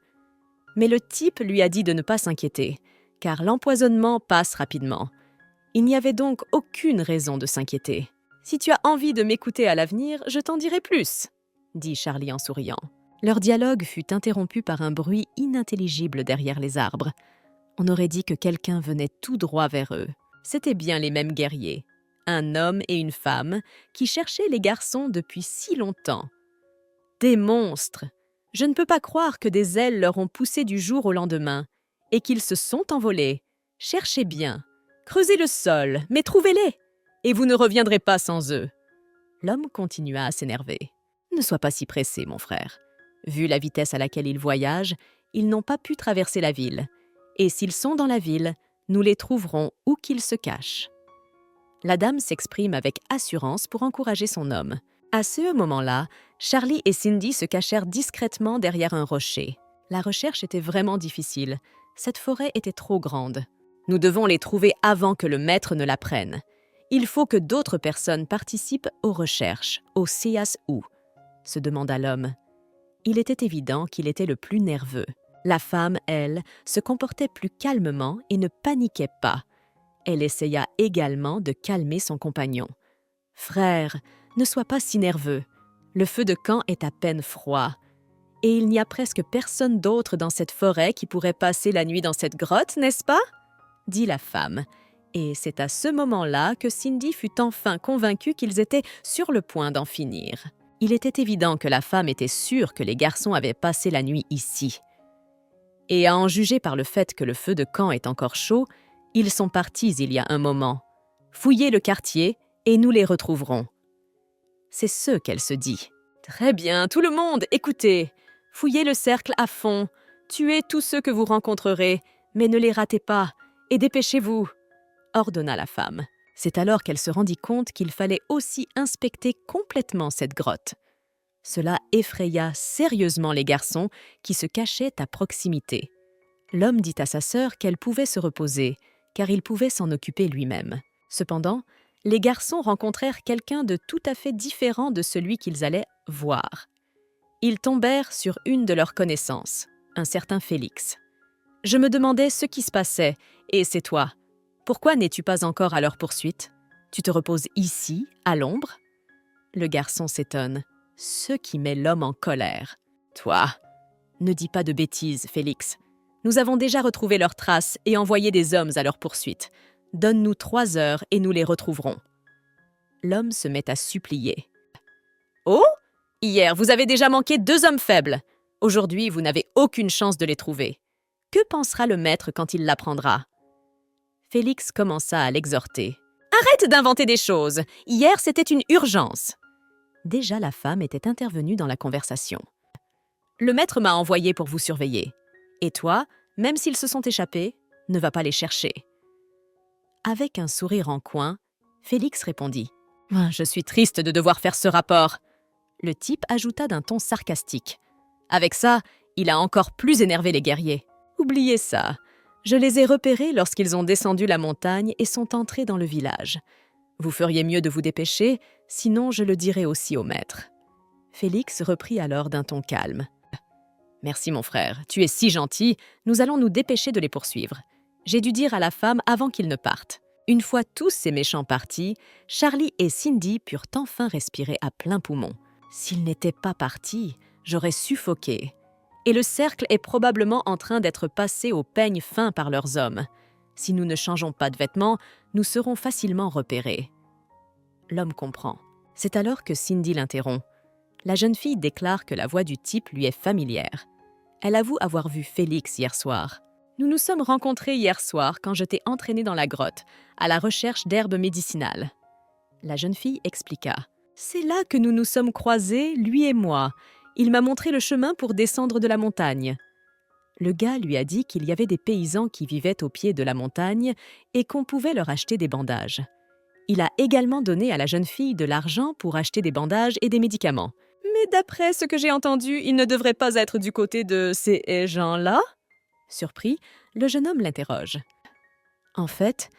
Mais le type lui a dit de ne pas s'inquiéter, car l'empoisonnement passe rapidement. Il n'y avait donc aucune raison de s'inquiéter. « Si tu as envie de m'écouter à l'avenir, je t'en dirai plus », dit Charlie en souriant. Leur dialogue fut interrompu par un bruit inintelligible derrière les arbres. On aurait dit que quelqu'un venait tout droit vers eux. C'étaient bien les mêmes guerriers, un homme et une femme, qui cherchaient les garçons depuis si longtemps. Des monstres! Je ne peux pas croire que des ailes leur ont poussé du jour au lendemain, et qu'ils se sont envolés. Cherchez bien, creusez le sol, mais trouvez-les, et vous ne reviendrez pas sans eux. L'homme continua à s'énerver. Ne sois pas si pressé, mon frère. Vu la vitesse à laquelle ils voyagent, ils n'ont pas pu traverser la ville. Et s'ils sont dans la ville, nous les trouverons où qu'ils se cachent. La dame s'exprime avec assurance pour encourager son homme. À ce moment-là, Charlie et Cindy se cachèrent discrètement derrière un rocher. La recherche était vraiment difficile. Cette forêt était trop grande. Nous devons les trouver avant que le maître ne la prenne. Il faut que d'autres personnes participent aux recherches, au CSU, se demanda l'homme. Il était évident qu'il était le plus nerveux. La femme, elle, se comportait plus calmement et ne paniquait pas. Elle essaya également de calmer son compagnon. « Frère, ne sois pas si nerveux. Le feu de camp est à peine froid. Et il n'y a presque personne d'autre dans cette forêt qui pourrait passer la nuit dans cette grotte, n'est-ce pas ?» dit la femme. Et c'est à ce moment-là que Cindy fut enfin convaincue qu'ils étaient sur le point d'en finir. Il était évident que la femme était sûre que les garçons avaient passé la nuit ici. Et à en juger par le fait que le feu de camp est encore chaud, ils sont partis il y a un moment. Fouillez le quartier et nous les retrouverons. C'est ce qu'elle se dit. Très bien, tout le monde, écoutez. Fouillez le cercle à fond. Tuez tous ceux que vous rencontrerez, mais ne les ratez pas. Et dépêchez-vous, ordonna la femme. C'est alors qu'elle se rendit compte qu'il fallait aussi inspecter complètement cette grotte. Cela effraya sérieusement les garçons qui se cachaient à proximité. L'homme dit à sa sœur qu'elle pouvait se reposer, car il pouvait s'en occuper lui-même. Cependant, les garçons rencontrèrent quelqu'un de tout à fait différent de celui qu'ils allaient voir. Ils tombèrent sur une de leurs connaissances, un certain Félix. « Je me demandais ce qui se passait, et c'est toi. Pourquoi n'es-tu pas encore à leur poursuite? Tu te reposes ici, à l'ombre ?» Le garçon s'étonne, ce qui met l'homme en colère. « Toi, ne dis pas de bêtises, Félix. Nous avons déjà retrouvé leurs traces et envoyé des hommes à leur poursuite. Donne-nous 3 heures et nous les retrouverons. » L'homme se met à supplier. « Oh! Hier, vous avez déjà manqué 2 hommes faibles. Aujourd'hui, vous n'avez aucune chance de les trouver. Que pensera le maître quand il l'apprendra ?» Félix commença à l'exhorter. « Arrête d'inventer des choses. Hier, c'était une urgence. » Déjà, la femme était intervenue dans la conversation. « Le maître m'a envoyé pour vous surveiller. Et toi, même s'ils se sont échappés, ne va pas les chercher. » Avec un sourire en coin, Félix répondit. « Je suis triste de devoir faire ce rapport. » Le type ajouta d'un ton sarcastique. Avec ça, il a encore plus énervé les guerriers. « Oubliez ça. Je les ai repérés lorsqu'ils ont descendu la montagne et sont entrés dans le village. Vous feriez mieux de vous dépêcher, sinon je le dirai aussi au maître. » Félix reprit alors d'un ton calme. « Merci mon frère, tu es si gentil, nous allons nous dépêcher de les poursuivre. J'ai dû dire à la femme avant qu'ils ne partent. » Une fois tous ces méchants partis, Charlie et Cindy purent enfin respirer à plein poumon. S'ils n'étaient pas partis, j'aurais suffoqué. Et le cercle est probablement en train d'être passé au peigne fin par leurs hommes. Si nous ne changeons pas de vêtements, nous serons facilement repérés. L'homme comprend. C'est alors que Cindy l'interrompt. La jeune fille déclare que la voix du type lui est familière. Elle avoue avoir vu Félix hier soir. « Nous nous sommes rencontrés hier soir quand je t'ai entraîné dans la grotte, à la recherche d'herbes médicinales. » La jeune fille expliqua. « C'est là que nous nous sommes croisés, lui et moi. Il m'a montré le chemin pour descendre de la montagne. » Le gars lui a dit qu'il y avait des paysans qui vivaient au pied de la montagne et qu'on pouvait leur acheter des bandages. Il a également donné à la jeune fille de l'argent pour acheter des bandages et des médicaments. « Mais d'après ce que j'ai entendu, il ne devrait pas être du côté de ces gens-là ?» Surpris, le jeune homme l'interroge. « En fait,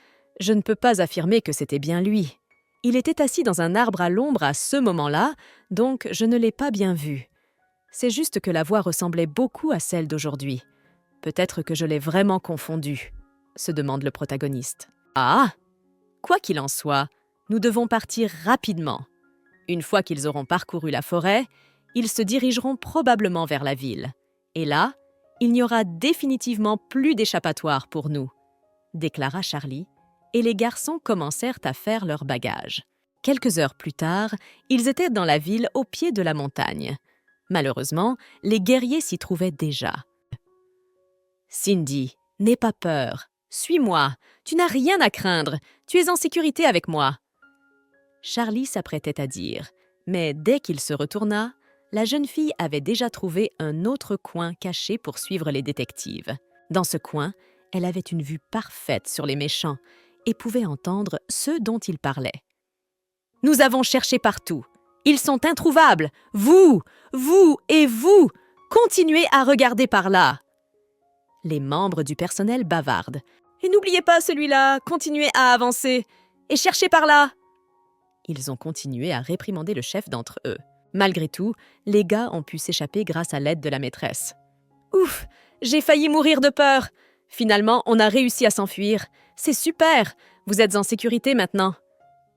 je ne peux pas affirmer que c'était bien lui. Il était assis dans un arbre à l'ombre à ce moment-là, donc je ne l'ai pas bien vu. C'est juste que la voix ressemblait beaucoup à celle d'aujourd'hui. Peut-être que je l'ai vraiment confondue. » se demande le protagoniste. Ah! Quoi qu'il en soit, nous devons partir rapidement. Une fois qu'ils auront parcouru la forêt, ils se dirigeront probablement vers la ville. Et là, il n'y aura définitivement plus d'échappatoire pour nous, déclara Charlie, et les garçons commencèrent à faire leurs bagages. Quelques heures plus tard, ils étaient dans la ville au pied de la montagne. Malheureusement, les guerriers s'y trouvaient déjà. « Cindy, n'aie pas peur. Suis-moi. Tu n'as rien à craindre. Tu es en sécurité avec moi. » Charlie s'apprêtait à dire, mais dès qu'il se retourna, la jeune fille avait déjà trouvé un autre coin caché pour suivre les détectives. Dans ce coin, elle avait une vue parfaite sur les méchants et pouvait entendre ceux dont ils parlaient. « Nous avons cherché partout. Ils sont introuvables. Vous et vous, continuez à regarder par là. » Les membres du personnel bavardent. « Et n'oubliez pas celui-là, continuez à avancer. Et cherchez par là. » Ils ont continué à réprimander le chef d'entre eux. Malgré tout, les gars ont pu s'échapper grâce à l'aide de la maîtresse. « Ouf, j'ai failli mourir de peur. Finalement, on a réussi à s'enfuir. C'est super, vous êtes en sécurité maintenant. »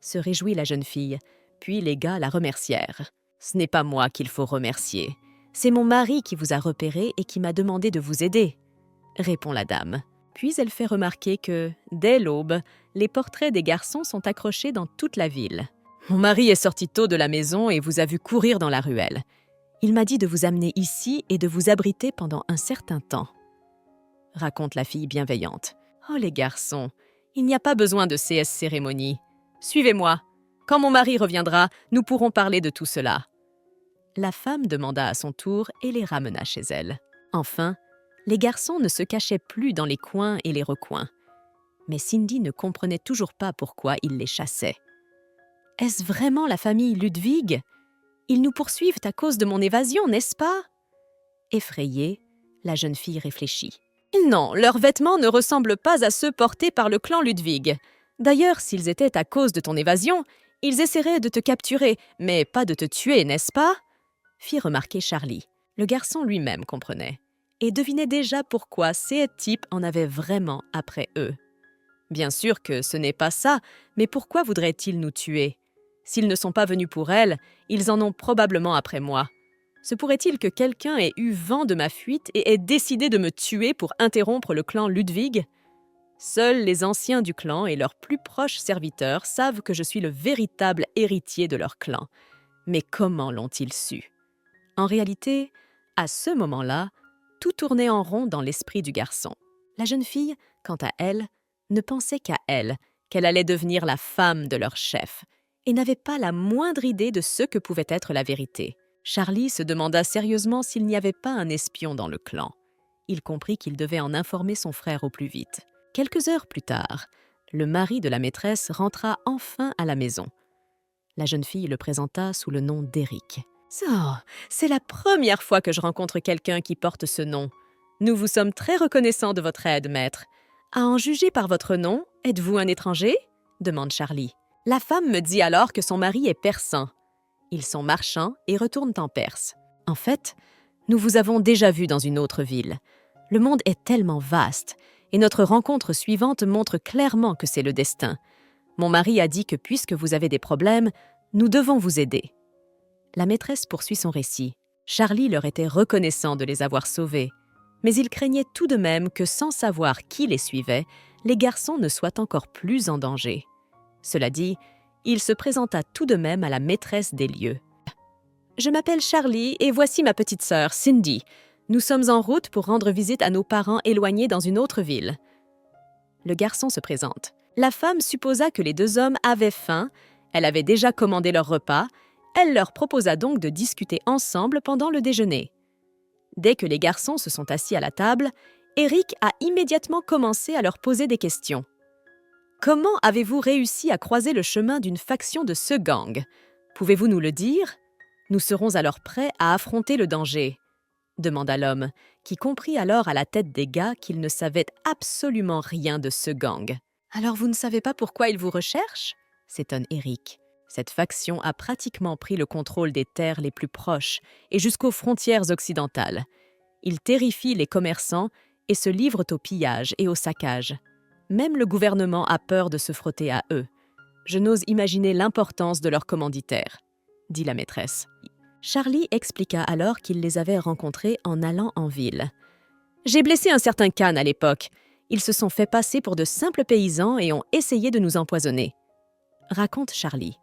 se réjouit la jeune fille, puis les gars la remercièrent. « Ce n'est pas moi qu'il faut remercier. C'est mon mari qui vous a repéré et qui m'a demandé de vous aider. » répond la dame. Puis elle fait remarquer que, dès l'aube, les portraits des garçons sont accrochés dans toute la ville. « Mon mari est sorti tôt de la maison et vous a vu courir dans la ruelle. Il m'a dit de vous amener ici et de vous abriter pendant un certain temps. » raconte la fille bienveillante. « Oh les garçons, il n'y a pas besoin de ces cérémonies. Suivez-moi. Quand mon mari reviendra, nous pourrons parler de tout cela. » La femme demanda à son tour et les ramena chez elle. Enfin, les garçons ne se cachaient plus dans les coins et les recoins. Mais Cindy ne comprenait toujours pas pourquoi ils les chassaient. « Est-ce vraiment la famille Ludwig? Ils nous poursuivent à cause de mon évasion, n'est-ce pas ?» Effrayée, la jeune fille réfléchit. « Non, leurs vêtements ne ressemblent pas à ceux portés par le clan Ludwig. D'ailleurs, s'ils étaient à cause de ton évasion, ils essaieraient de te capturer, mais pas de te tuer, n'est-ce pas ?» fit remarquer Charlie. Le garçon lui-même comprenait et devinait déjà pourquoi ces types en avaient vraiment après eux. Bien sûr que ce n'est pas ça, mais pourquoi voudraient-ils nous tuer? S'ils ne sont pas venus pour elle, ils en ont probablement après moi. Se pourrait-il que quelqu'un ait eu vent de ma fuite et ait décidé de me tuer pour interrompre le clan Ludwig? Seuls les anciens du clan et leurs plus proches serviteurs savent que je suis le véritable héritier de leur clan. Mais comment l'ont-ils su? En réalité, à ce moment-là, tout tournait en rond dans l'esprit du garçon. La jeune fille, quant à elle, ne pensait qu'à elle, qu'elle allait devenir la femme de leur chef, et n'avait pas la moindre idée de ce que pouvait être la vérité. Charlie se demanda sérieusement s'il n'y avait pas un espion dans le clan. Il comprit qu'il devait en informer son frère au plus vite. Quelques heures plus tard, le mari de la maîtresse rentra enfin à la maison. La jeune fille le présenta sous le nom d'Eric. « Oh, c'est la première fois que je rencontre quelqu'un qui porte ce nom. Nous vous sommes très reconnaissants de votre aide, maître. À en juger par votre nom, êtes-vous un étranger ?» demande Charlie. La femme me dit alors que son mari est persan. Ils sont marchands et retournent en Perse. En fait, nous vous avons déjà vu dans une autre ville. Le monde est tellement vaste, et notre rencontre suivante montre clairement que c'est le destin. Mon mari a dit que puisque vous avez des problèmes, nous devons vous aider. La maîtresse poursuit son récit. Charlie leur était reconnaissant de les avoir sauvés, mais il craignait tout de même que, sans savoir qui les suivait, les garçons ne soient encore plus en danger. Cela dit, il se présenta tout de même à la maîtresse des lieux. « Je m'appelle Charlie et voici ma petite sœur, Cindy. Nous sommes en route pour rendre visite à nos parents éloignés dans une autre ville. » Le garçon se présente. La femme supposa que les deux hommes avaient faim, elle avait déjà commandé leur repas, elle leur proposa donc de discuter ensemble pendant le déjeuner. Dès que les garçons se sont assis à la table, Eric a immédiatement commencé à leur poser des questions. « Comment avez-vous réussi à croiser le chemin d'une faction de ce gang? Pouvez-vous nous le dire? Nous serons alors prêts à affronter le danger. » demanda l'homme, qui comprit alors à la tête des gars qu'il ne savait absolument rien de ce gang. « Alors vous ne savez pas pourquoi ils vous recherchent ?» s'étonne Eric. Cette faction a pratiquement pris le contrôle des terres les plus proches et jusqu'aux frontières occidentales. Ils terrifient les commerçants et se livrent au pillage et au saccage. Même le gouvernement a peur de se frotter à eux. Je n'ose imaginer l'importance de leurs commanditaires, dit la maîtresse. Charlie expliqua alors qu'il les avait rencontrés en allant en ville. J'ai blessé un certain Khan à l'époque. Ils se sont fait passer pour de simples paysans et ont essayé de nous empoisonner. Raconte Charlie.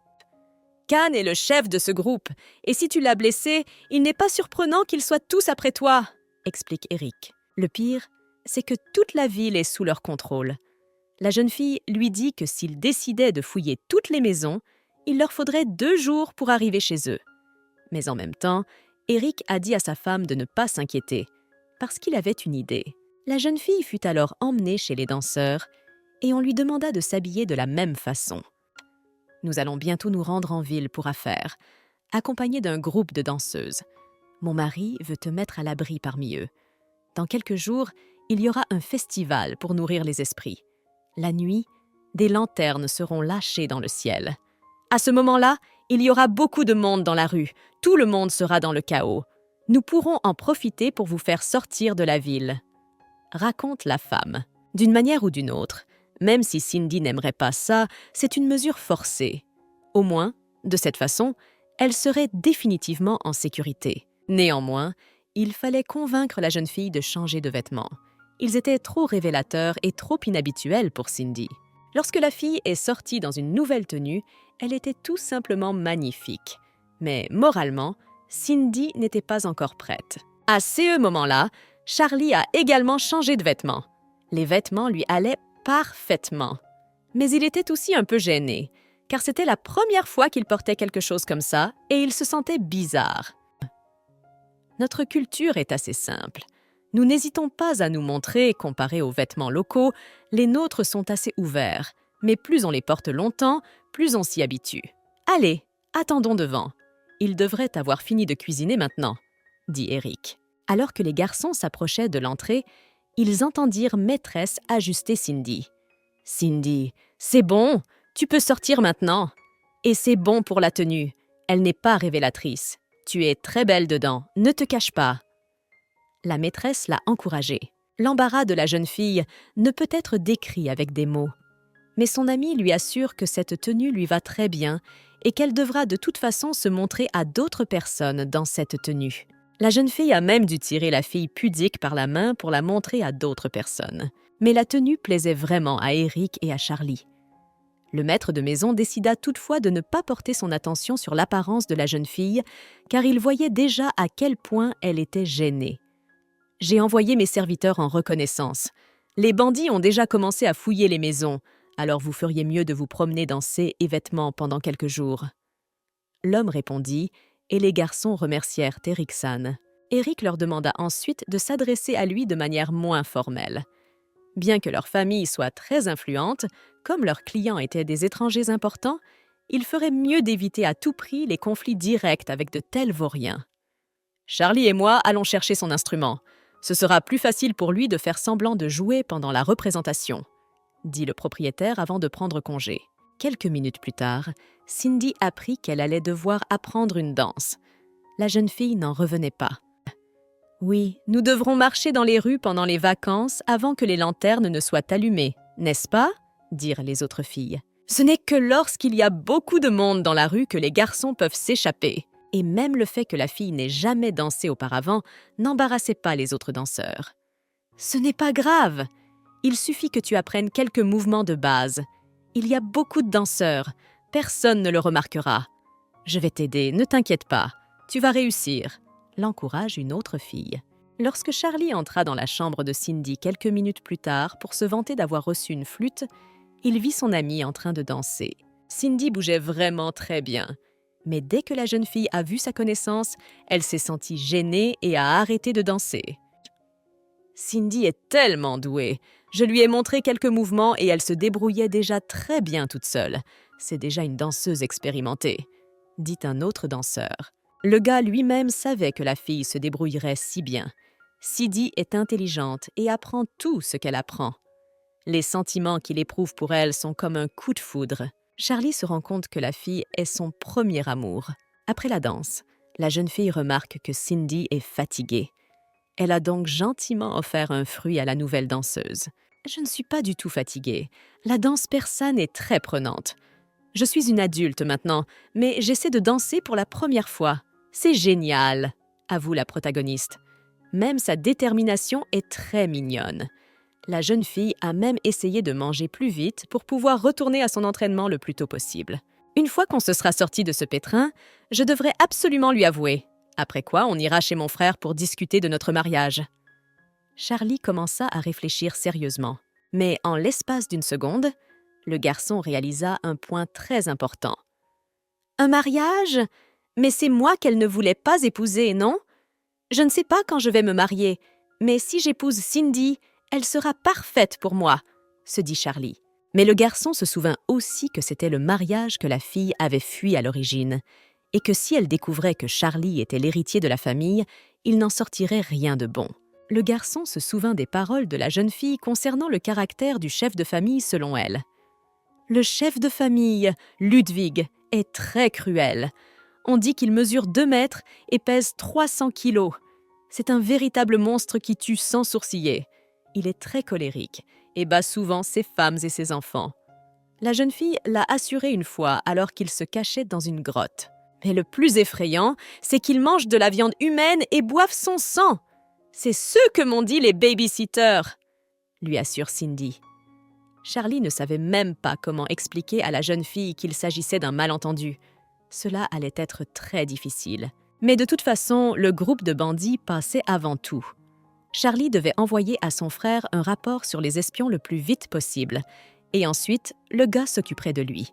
Khan est le chef de ce groupe, et si tu l'as blessé, il n'est pas surprenant qu'ils soient tous après toi, explique Eric. Le pire, c'est que toute la ville est sous leur contrôle. La jeune fille lui dit que s'ils décidaient de fouiller toutes les maisons, il leur faudrait 2 jours pour arriver chez eux. Mais en même temps, Eric a dit à sa femme de ne pas s'inquiéter, parce qu'il avait une idée. La jeune fille fut alors emmenée chez les danseurs, et on lui demanda de s'habiller de la même façon. Nous allons bientôt nous rendre en ville pour affaires, accompagnés d'un groupe de danseuses. Mon mari veut te mettre à l'abri parmi eux. Dans quelques jours, il y aura un festival pour nourrir les esprits. La nuit, des lanternes seront lâchées dans le ciel. À ce moment-là, il y aura beaucoup de monde dans la rue. Tout le monde sera dans le chaos. Nous pourrons en profiter pour vous faire sortir de la ville. Raconte la femme. D'une manière ou d'une autre, même si Cindy n'aimerait pas ça, c'est une mesure forcée. Au moins, de cette façon, elle serait définitivement en sécurité. Néanmoins, il fallait convaincre la jeune fille de changer de vêtements. Ils étaient trop révélateurs et trop inhabituels pour Cindy. Lorsque la fille est sortie dans une nouvelle tenue, elle était tout simplement magnifique. Mais moralement, Cindy n'était pas encore prête. À ce moment-là, Charlie a également changé de vêtements. Les vêtements lui allaient parfaitement. Mais il était aussi un peu gêné, car c'était la première fois qu'il portait quelque chose comme ça et il se sentait bizarre. Notre culture est assez simple. Nous n'hésitons pas à nous montrer, comparé aux vêtements locaux, les nôtres sont assez ouverts, mais plus on les porte longtemps, plus on s'y habitue. Allez, attendons devant. Il devrait avoir fini de cuisiner maintenant, dit Eric. Alors que les garçons s'approchaient de l'entrée, ils entendirent maîtresse ajuster Cindy. « Cindy, c'est bon, tu peux sortir maintenant. Et c'est bon pour la tenue, elle n'est pas révélatrice. Tu es très belle dedans, ne te cache pas. » La maîtresse l'a encouragée. L'embarras de la jeune fille ne peut être décrit avec des mots. Mais son amie lui assure que cette tenue lui va très bien et qu'elle devra de toute façon se montrer à d'autres personnes dans cette tenue. La jeune fille a même dû tirer la fille pudique par la main pour la montrer à d'autres personnes. Mais la tenue plaisait vraiment à Eric et à Charlie. Le maître de maison décida toutefois de ne pas porter son attention sur l'apparence de la jeune fille, car il voyait déjà à quel point elle était gênée. « J'ai envoyé mes serviteurs en reconnaissance. Les bandits ont déjà commencé à fouiller les maisons, alors vous feriez mieux de vous promener dans ces vêtements pendant quelques jours. » L'homme répondit, et les garçons remercièrent Eric-san. Eric leur demanda ensuite de s'adresser à lui de manière moins formelle. Bien que leur famille soit très influente, comme leurs clients étaient des étrangers importants, il ferait mieux d'éviter à tout prix les conflits directs avec de tels vauriens. « Charlie et moi allons chercher son instrument. Ce sera plus facile pour lui de faire semblant de jouer pendant la représentation, » dit le propriétaire avant de prendre congé. Quelques minutes plus tard, Cindy apprit qu'elle allait devoir apprendre une danse. La jeune fille n'en revenait pas. « Oui, nous devrons marcher dans les rues pendant les vacances avant que les lanternes ne soient allumées, n'est-ce pas ?» dirent les autres filles. « Ce n'est que lorsqu'il y a beaucoup de monde dans la rue que les garçons peuvent s'échapper. » Et même le fait que la fille n'ait jamais dansé auparavant n'embarrassait pas les autres danseurs. « Ce n'est pas grave. Il suffit que tu apprennes quelques mouvements de base. Il y a beaucoup de danseurs. Personne ne le remarquera. Je vais t'aider, ne t'inquiète pas. Tu vas réussir. » l'encourage une autre fille. Lorsque Charlie entra dans la chambre de Cindy quelques minutes plus tard pour se vanter d'avoir reçu une flûte, il vit son amie en train de danser. Cindy bougeait vraiment très bien. Mais dès que la jeune fille a vu sa connaissance, elle s'est sentie gênée et a arrêté de danser. « Cindy est tellement douée. Je lui ai montré quelques mouvements et elle se débrouillait déjà très bien toute seule. C'est déjà une danseuse expérimentée, » dit un autre danseur. Le gars lui-même savait que la fille se débrouillerait si bien. Cindy est intelligente et apprend tout ce qu'elle apprend. Les sentiments qu'il éprouve pour elle sont comme un coup de foudre. Charlie se rend compte que la fille est son premier amour. Après la danse, la jeune fille remarque que Cindy est fatiguée. Elle a donc gentiment offert un fruit à la nouvelle danseuse. Je ne suis pas du tout fatiguée. La danse persane est très prenante. Je suis une adulte maintenant, mais j'essaie de danser pour la première fois. C'est génial, avoue la protagoniste. Même sa détermination est très mignonne. La jeune fille a même essayé de manger plus vite pour pouvoir retourner à son entraînement le plus tôt possible. Une fois qu'on se sera sorti de ce pétrin, je devrais absolument lui avouer. Après quoi, on ira chez mon frère pour discuter de notre mariage. Charlie commença à réfléchir sérieusement. Mais en l'espace d'une seconde, le garçon réalisa un point très important. « Un mariage? Mais c'est moi qu'elle ne voulait pas épouser, non? Je ne sais pas quand je vais me marier, mais si j'épouse Cindy, elle sera parfaite pour moi, » se dit Charlie. Mais le garçon se souvint aussi que c'était le mariage que la fille avait fui à l'origine, et que si elle découvrait que Charlie était l'héritier de la famille, il n'en sortirait rien de bon. Le garçon se souvint des paroles de la jeune fille concernant le caractère du chef de famille selon elle. Le chef de famille, Ludwig, est très cruel. On dit qu'il mesure 2 mètres et pèse 300 kilos. C'est un véritable monstre qui tue sans sourciller. Il est très colérique et bat souvent ses femmes et ses enfants. La jeune fille l'a assuré une fois alors qu'il se cachait dans une grotte. Mais le plus effrayant, c'est qu'il mange de la viande humaine et boive son sang. C'est ce que m'ont dit les babysitters, lui assure Cindy. Charlie ne savait même pas comment expliquer à la jeune fille qu'il s'agissait d'un malentendu. Cela allait être très difficile. Mais de toute façon, le groupe de bandits passait avant tout. Charlie devait envoyer à son frère un rapport sur les espions le plus vite possible. Et ensuite, le gars s'occuperait de lui.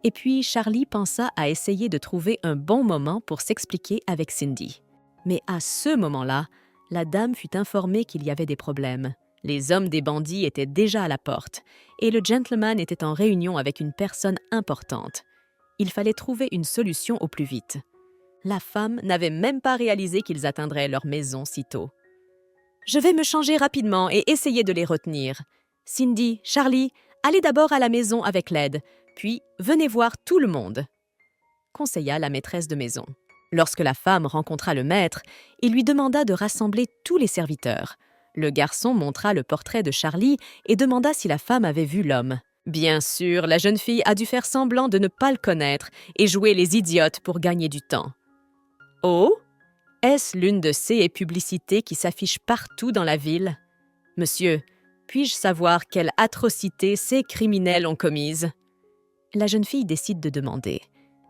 Et puis, Charlie pensa à essayer de trouver un bon moment pour s'expliquer avec Cindy. Mais à ce moment-là, la dame fut informée qu'il y avait des problèmes. Les hommes des bandits étaient déjà à la porte, et le gentleman était en réunion avec une personne importante. Il fallait trouver une solution au plus vite. La femme n'avait même pas réalisé qu'ils atteindraient leur maison si tôt. « Je vais me changer rapidement et essayer de les retenir. Cindy, Charlie, allez d'abord à la maison avec l'aide, puis venez voir tout le monde, » conseilla la maîtresse de maison. Lorsque la femme rencontra le maître, il lui demanda de rassembler tous les serviteurs. Le garçon montra le portrait de Charlie et demanda si la femme avait vu l'homme. Bien sûr, la jeune fille a dû faire semblant de ne pas le connaître et jouer les idiotes pour gagner du temps. « Oh, est-ce l'une de ces publicités qui s'affichent partout dans la ville? Monsieur, puis-je savoir quelle atrocité ces criminels ont commise ?» La jeune fille décide de demander.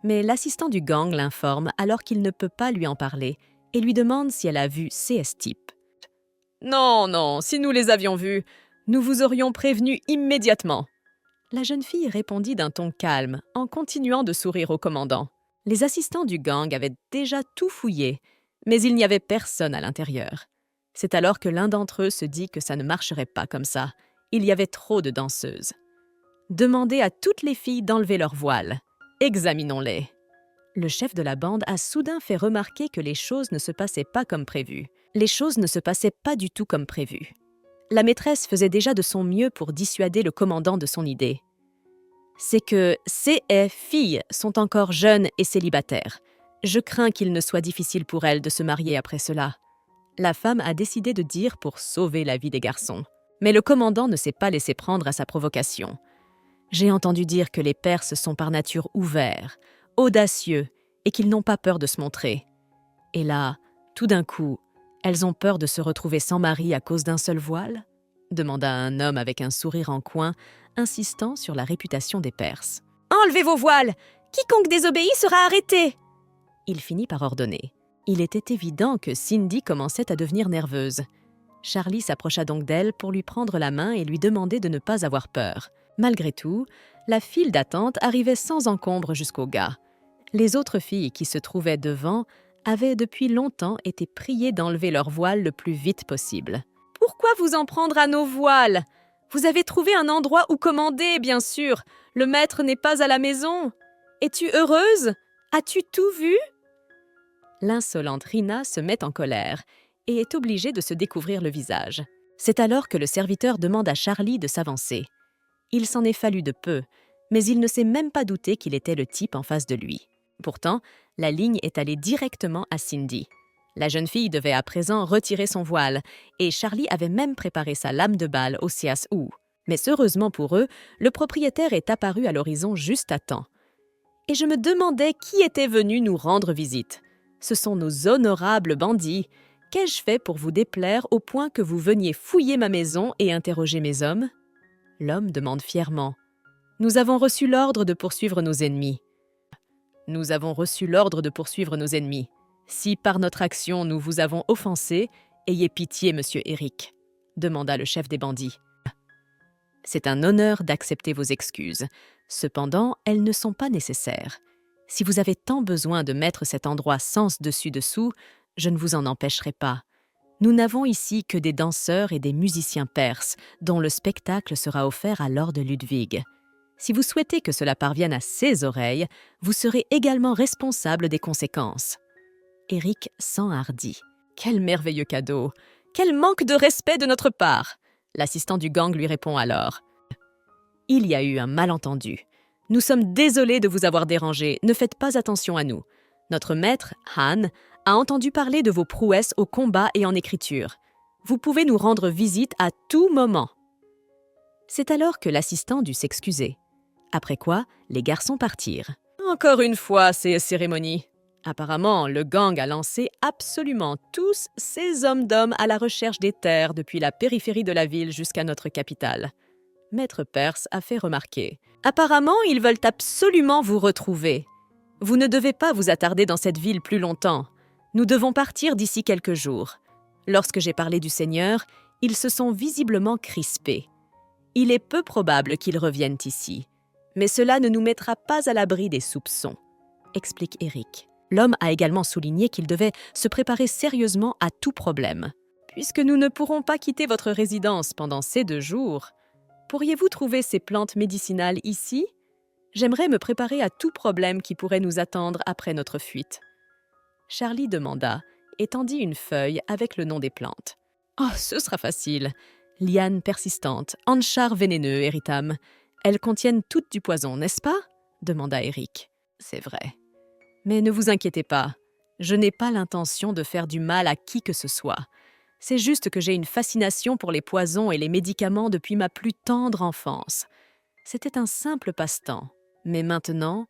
Mais l'assistant du gang l'informe alors qu'il ne peut pas lui en parler et lui demande si elle a vu ces types. « Non, non, si nous les avions vus, nous vous aurions prévenu immédiatement. » La jeune fille répondit d'un ton calme, en continuant de sourire au commandant. Les assistants du gang avaient déjà tout fouillé, mais il n'y avait personne à l'intérieur. C'est alors que l'un d'entre eux se dit que ça ne marcherait pas comme ça. Il y avait trop de danseuses. Demandez à toutes les filles d'enlever leur voile. Examinons-les. Le chef de la bande a soudain fait remarquer que les choses ne se passaient pas comme prévu. Les choses ne se passaient pas du tout comme prévu. La maîtresse faisait déjà de son mieux pour dissuader le commandant de son idée. C'est que ces filles sont encore jeunes et célibataires. Je crains qu'il ne soit difficile pour elles de se marier après cela. La femme a décidé de dire pour sauver la vie des garçons. Mais le commandant ne s'est pas laissé prendre à sa provocation. J'ai entendu dire que les Perses sont par nature ouverts, audacieux et qu'ils n'ont pas peur de se montrer. Et là, tout d'un coup, elles ont peur de se retrouver sans mari à cause d'un seul voile ? Demanda un homme avec un sourire en coin, insistant sur la réputation des Perses. « Enlevez vos voiles! Quiconque désobéit sera arrêté !» Il finit par ordonner. Il était évident que Cindy commençait à devenir nerveuse. Charlie s'approcha donc d'elle pour lui prendre la main et lui demander de ne pas avoir peur. Malgré tout, la file d'attente arrivait sans encombre jusqu'au gars. Les autres filles qui se trouvaient devant avaient depuis longtemps été priées d'enlever leur voile le plus vite possible. « Pourquoi vous en prendre à nos voiles? Vous avez trouvé un endroit où commander, bien sûr. Le maître n'est pas à la maison. Es-tu heureuse? As-tu tout vu ?» L'insolente Rina se met en colère et est obligée de se découvrir le visage. C'est alors que le serviteur demande à Charlie de s'avancer. Il s'en est fallu de peu, mais il ne s'est même pas douté qu'il était le type en face de lui. Pourtant, la ligne est allée directement à Cindy. La jeune fille devait à présent retirer son voile, et Charlie avait même préparé sa lame de balle au Sias Ou. Mais heureusement pour eux, le propriétaire est apparu à l'horizon juste à temps. Et je me demandais qui était venu nous rendre visite. Ce sont nos honorables bandits. Qu'ai-je fait pour vous déplaire au point que vous veniez fouiller ma maison et interroger mes hommes ? L'homme demande fièrement. Nous avons reçu l'ordre de poursuivre nos ennemis. Nous avons reçu l'ordre de poursuivre nos ennemis. Si par notre action nous vous avons offensé, ayez pitié, monsieur Eric, demanda le chef des bandits. C'est un honneur d'accepter vos excuses. Cependant, elles ne sont pas nécessaires. Si vous avez tant besoin de mettre cet endroit sens dessus dessous, je ne vous en empêcherai pas. Nous n'avons ici que des danseurs et des musiciens perses, dont le spectacle sera offert à Lord Ludwig. Si vous souhaitez que cela parvienne à ses oreilles, vous serez également responsable des conséquences. Eric s'enhardit. Quel merveilleux cadeau! Quel manque de respect de notre part! L'assistant du gang lui répond alors. Il y a eu un malentendu. Nous sommes désolés de vous avoir dérangé, ne faites pas attention à nous. Notre maître, Han, a entendu parler de vos prouesses au combat et en écriture. Vous pouvez nous rendre visite à tout moment. C'est alors que l'assistant dut s'excuser. Après quoi, les garçons partirent. Encore une fois, ces cérémonies. Apparemment, le gang a lancé absolument tous ses hommes d'hommes à la recherche des terres depuis la périphérie de la ville jusqu'à notre capitale. Maître Perse a fait remarquer. Apparemment, ils veulent absolument vous retrouver. Vous ne devez pas vous attarder dans cette ville plus longtemps. Nous devons partir d'ici quelques jours. Lorsque j'ai parlé du Seigneur, ils se sont visiblement crispés. Il est peu probable qu'ils reviennent ici. Mais cela ne nous mettra pas à l'abri des soupçons, explique Eric. L'homme a également souligné qu'il devait se préparer sérieusement à tout problème. Puisque nous ne pourrons pas quitter votre résidence pendant ces 2 jours, pourriez-vous trouver ces plantes médicinales ici ? J'aimerais me préparer à tout problème qui pourrait nous attendre après notre fuite. Charlie demanda et tendit une feuille avec le nom des plantes. « Oh, ce sera facile. Lianes persistantes, anchars vénéneux, Eritam. Elles contiennent toutes du poison, n'est-ce pas ?» demanda Eric. « C'est vrai. Mais ne vous inquiétez pas. Je n'ai pas l'intention de faire du mal à qui que ce soit. C'est juste que j'ai une fascination pour les poisons et les médicaments depuis ma plus tendre enfance. C'était un simple passe-temps. Mais maintenant,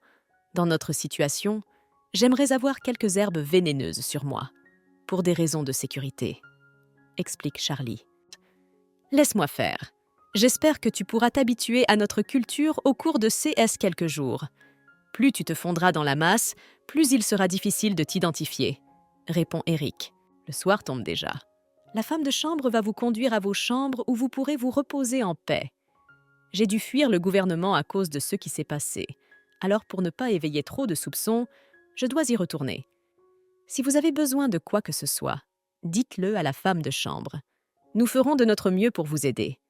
dans notre situation, j'aimerais avoir quelques herbes vénéneuses sur moi, pour des raisons de sécurité, explique Charlie. Laisse-moi faire. J'espère que tu pourras t'habituer à notre culture au cours de ces quelques jours. Plus tu te fondras dans la masse, plus il sera difficile de t'identifier, répond Eric. Le soir tombe déjà. La femme de chambre va vous conduire à vos chambres où vous pourrez vous reposer en paix. J'ai dû fuir le gouvernement à cause de ce qui s'est passé. Alors pour ne pas éveiller trop de soupçons, je dois y retourner. Si vous avez besoin de quoi que ce soit, dites-le à la femme de chambre. Nous ferons de notre mieux pour vous aider.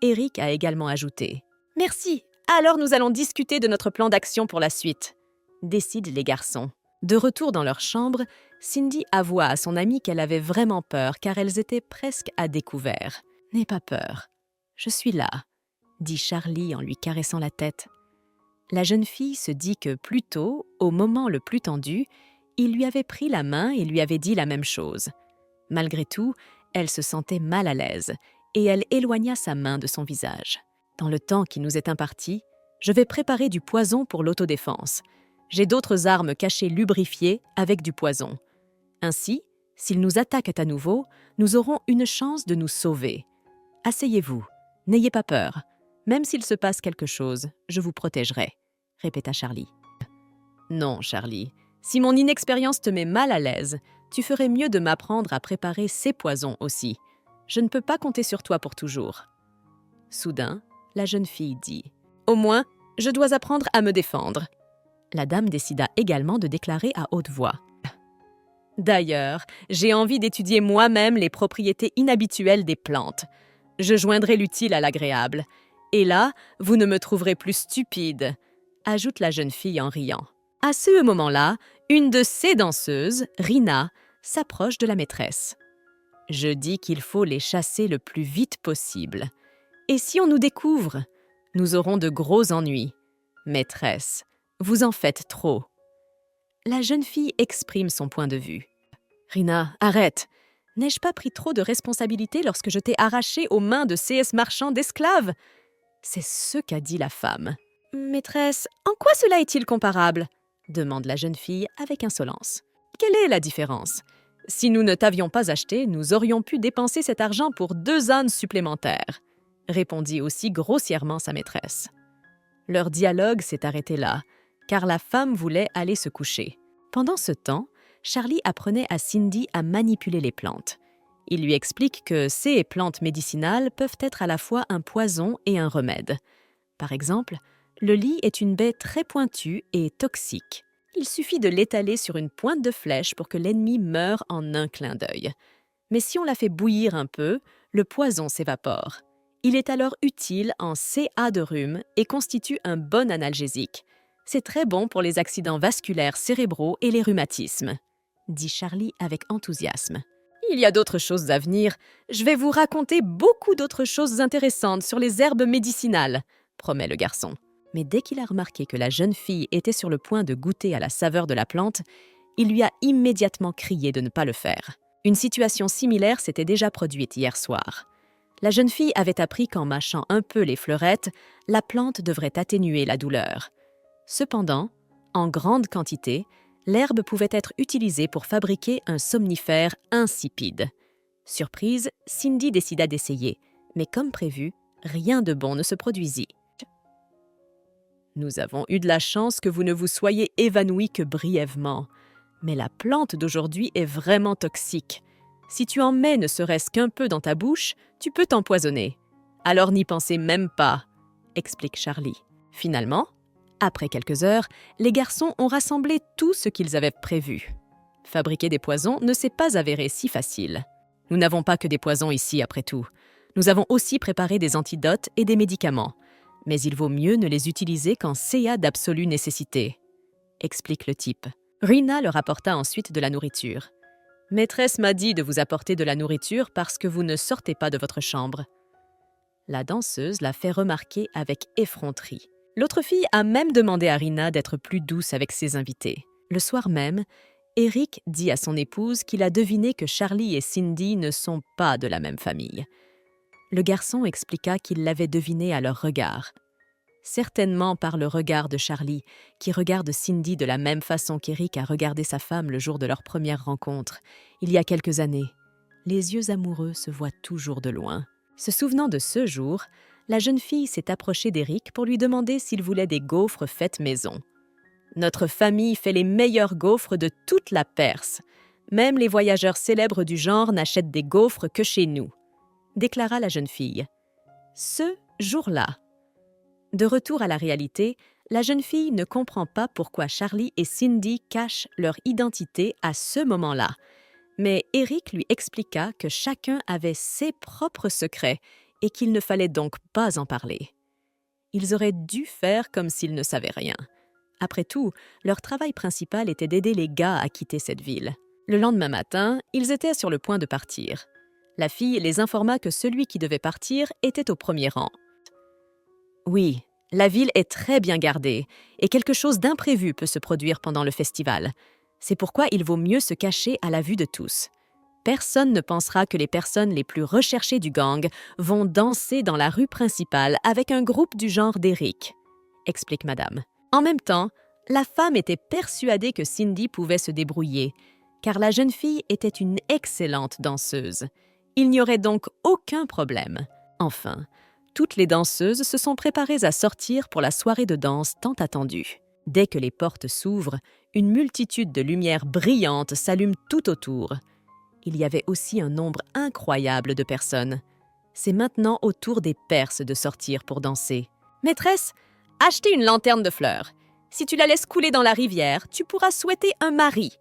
Eric a également ajouté. Merci. Alors nous allons discuter de notre plan d'action pour la suite, décident les garçons. De retour dans leur chambre, Cindy avoua à son amie qu'elle avait vraiment peur car elles étaient presque à découvert. « N'aie pas peur. Je suis là, » dit Charlie en lui caressant la tête. La jeune fille se dit que plus tôt, au moment le plus tendu, il lui avait pris la main et lui avait dit la même chose. Malgré tout, elle se sentait mal à l'aise et elle éloigna sa main de son visage. Dans le temps qui nous est imparti, je vais préparer du poison pour l'autodéfense. J'ai d'autres armes cachées lubrifiées avec du poison. Ainsi, s'ils nous attaquent à nouveau, nous aurons une chance de nous sauver. Asseyez-vous, n'ayez pas peur. Même s'il se passe quelque chose, je vous protégerai, répéta Charlie. Non, Charlie, si mon inexpérience te met mal à l'aise, tu ferais mieux de m'apprendre à préparer ces poisons aussi. Je ne peux pas compter sur toi pour toujours. Soudain, la jeune fille dit « Au moins, je dois apprendre à me défendre. » La dame décida également de déclarer à haute voix. « D'ailleurs, j'ai envie d'étudier moi-même les propriétés inhabituelles des plantes. Je joindrai l'utile à l'agréable. Et là, vous ne me trouverez plus stupide, » ajoute la jeune fille en riant. À ce moment-là, une de ces danseuses, Rina, s'approche de la maîtresse. « Je dis qu'il faut les chasser le plus vite possible. Et si on nous découvre, nous aurons de gros ennuis. Maîtresse, vous en faites trop. » La jeune fille exprime son point de vue. Rina, arrête! N'ai-je pas pris trop de responsabilités lorsque je t'ai arraché aux mains de CS marchands d'esclaves? C'est ce qu'a dit la femme. Maîtresse, en quoi cela est-il comparable? Demande la jeune fille avec insolence. Quelle est la différence? Si nous ne t'avions pas acheté, nous aurions pu dépenser cet argent pour 2 ânes supplémentaires, répondit aussi grossièrement sa maîtresse. Leur dialogue s'est arrêté là, car la femme voulait aller se coucher. Pendant ce temps, Charlie apprenait à Cindy à manipuler les plantes. Il lui explique que ces plantes médicinales peuvent être à la fois un poison et un remède. Par exemple, le lit est une baie très pointue et toxique. Il suffit de l'étaler sur une pointe de flèche pour que l'ennemi meure en un clin d'œil. Mais si on la fait bouillir un peu, le poison s'évapore. Il est alors utile en CA de rhume et constitue un bon analgésique. C'est très bon pour les accidents vasculaires cérébraux et les rhumatismes, dit Charlie avec enthousiasme. Il y a d'autres choses à venir. Je vais vous raconter beaucoup d'autres choses intéressantes sur les herbes médicinales, promet le garçon. Mais dès qu'il a remarqué que la jeune fille était sur le point de goûter à la saveur de la plante, il lui a immédiatement crié de ne pas le faire. Une situation similaire s'était déjà produite hier soir. La jeune fille avait appris qu'en mâchant un peu les fleurettes, la plante devrait atténuer la douleur. Cependant, en grande quantité, l'herbe pouvait être utilisée pour fabriquer un somnifère insipide. Surprise, Cindy décida d'essayer, mais comme prévu, rien de bon ne se produisit. « Nous avons eu de la chance que vous ne vous soyez évanoui que brièvement. Mais la plante d'aujourd'hui est vraiment toxique. Si tu en mets ne serait-ce qu'un peu dans ta bouche, tu peux t'empoisonner. Alors n'y pensez même pas, » explique Charlie. Finalement, après quelques heures, les garçons ont rassemblé tout ce qu'ils avaient prévu. Fabriquer des poisons ne s'est pas avéré si facile. Nous n'avons pas que des poisons ici, après tout. Nous avons aussi préparé des antidotes et des médicaments. Mais il vaut mieux ne les utiliser qu'en CA d'absolue nécessité, explique le type. Rina leur apporta ensuite de la nourriture. Maîtresse m'a dit de vous apporter de la nourriture parce que vous ne sortez pas de votre chambre. La danseuse l'a fait remarquer avec effronterie. L'autre fille a même demandé à Rina d'être plus douce avec ses invités. Le soir même, Eric dit à son épouse qu'il a deviné que Charlie et Cindy ne sont pas de la même famille. Le garçon expliqua qu'il l'avait deviné à leur regard. Certainement par le regard de Charlie, qui regarde Cindy de la même façon qu'Eric a regardé sa femme le jour de leur première rencontre, il y a quelques années. Les yeux amoureux se voient toujours de loin. Se souvenant de ce jour, la jeune fille s'est approchée d'Eric pour lui demander s'il voulait des gaufres faites maison. « Notre famille fait les meilleurs gaufres de toute la Perse. Même les voyageurs célèbres du genre n'achètent des gaufres que chez nous, » déclara la jeune fille. Ce jour-là. De retour à la réalité, la jeune fille ne comprend pas pourquoi Charlie et Cindy cachent leur identité à ce moment-là. Mais Eric lui expliqua que chacun avait ses propres secrets et qu'il ne fallait donc pas en parler. Ils auraient dû faire comme s'ils ne savaient rien. Après tout, leur travail principal était d'aider les gars à quitter cette ville. Le lendemain matin, ils étaient sur le point de partir. La fille les informa que celui qui devait partir était au premier rang. Oui, la ville est très bien gardée et quelque chose d'imprévu peut se produire pendant le festival. C'est pourquoi il vaut mieux se cacher à la vue de tous. Personne ne pensera que les personnes les plus recherchées du gang vont danser dans la rue principale avec un groupe du genre d'Eric, explique madame. En même temps, la femme était persuadée que Cindy pouvait se débrouiller, car la jeune fille était une excellente danseuse. Il n'y aurait donc aucun problème. Enfin, toutes les danseuses se sont préparées à sortir pour la soirée de danse tant attendue. Dès que les portes s'ouvrent, une multitude de lumières brillantes s'allume tout autour. Il y avait aussi un nombre incroyable de personnes. C'est maintenant au tour des Perses de sortir pour danser. « Maîtresse, achetez une lanterne de fleurs. Si tu la laisses couler dans la rivière, tu pourras souhaiter un mari. »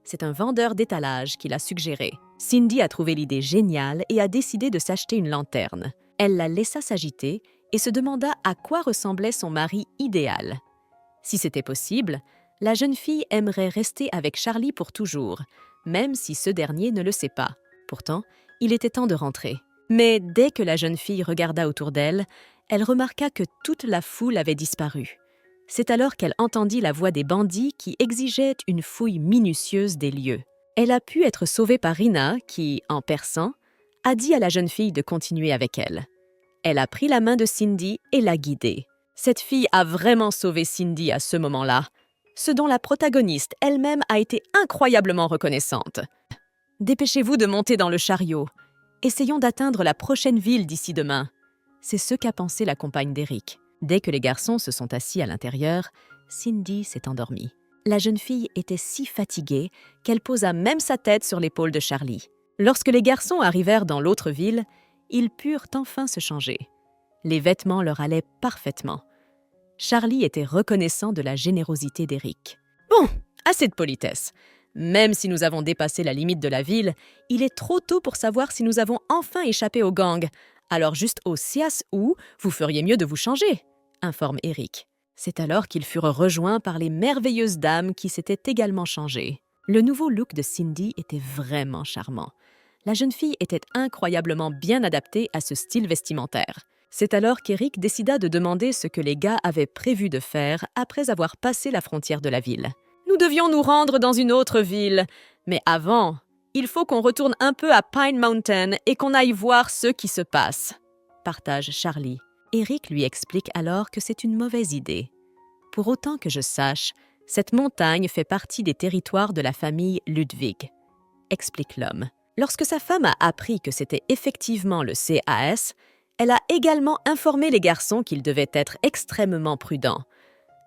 C'est un vendeur d'étalage qui l'a suggéré. Cindy a trouvé l'idée géniale et a décidé de s'acheter une lanterne. Elle la laissa s'agiter et se demanda à quoi ressemblait son mari idéal. Si c'était possible, la jeune fille aimerait rester avec Charlie pour toujours, même si ce dernier ne le sait pas. Pourtant, il était temps de rentrer. Mais dès que la jeune fille regarda autour d'elle, elle remarqua que toute la foule avait disparu. C'est alors qu'elle entendit la voix des bandits qui exigeaient une fouille minutieuse des lieux. Elle a pu être sauvée par Rina qui, en persan, a dit à la jeune fille de continuer avec elle. Elle a pris la main de Cindy et l'a guidée. Cette fille a vraiment sauvé Cindy à ce moment-là, ce dont la protagoniste elle-même a été incroyablement reconnaissante. Dépêchez-vous de monter dans le chariot. Essayons d'atteindre la prochaine ville d'ici demain. C'est ce qu'a pensé la compagne d'Eric. Dès que les garçons se sont assis à l'intérieur, Cindy s'est endormie. La jeune fille était si fatiguée qu'elle posa même sa tête sur l'épaule de Charlie. Lorsque les garçons arrivèrent dans l'autre ville, ils purent enfin se changer. Les vêtements leur allaient parfaitement. Charlie était reconnaissant de la générosité d'Eric. « Bon, assez de politesse. Même si nous avons dépassé la limite de la ville, il est trop tôt pour savoir si nous avons enfin échappé au gang. Alors juste au Sias où vous feriez mieux de vous changer, » informe Eric. C'est alors qu'ils furent rejoints par les merveilleuses dames qui s'étaient également changées. Le nouveau look de Cindy était vraiment charmant. La jeune fille était incroyablement bien adaptée à ce style vestimentaire. C'est alors qu'Eric décida de demander ce que les gars avaient prévu de faire après avoir passé la frontière de la ville. « Nous devions nous rendre dans une autre ville, mais avant, il faut qu'on retourne un peu à Pine Mountain et qu'on aille voir ce qui se passe, » partage Charlie. Eric lui explique alors que c'est une mauvaise idée. « Pour autant que je sache, cette montagne fait partie des territoires de la famille Ludwig, » explique l'homme. Lorsque sa femme a appris que c'était effectivement le CAS, elle a également informé les garçons qu'ils devaient être extrêmement prudents.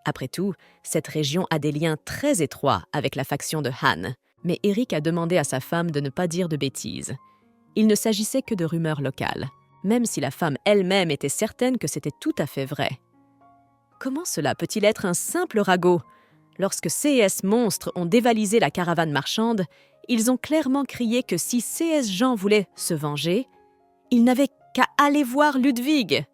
Après tout, cette région a des liens très étroits avec la faction de Han, mais Eric a demandé à sa femme de ne pas dire de bêtises. Il ne s'agissait que de rumeurs locales, même si la femme elle-même était certaine que c'était tout à fait vrai. Comment cela peut-il être un simple ragot? Lorsque CS monstres ont dévalisé la caravane marchande, ils ont clairement crié que si CS gens voulaient se venger, ils n'avaient qu'à aller voir Ludwig,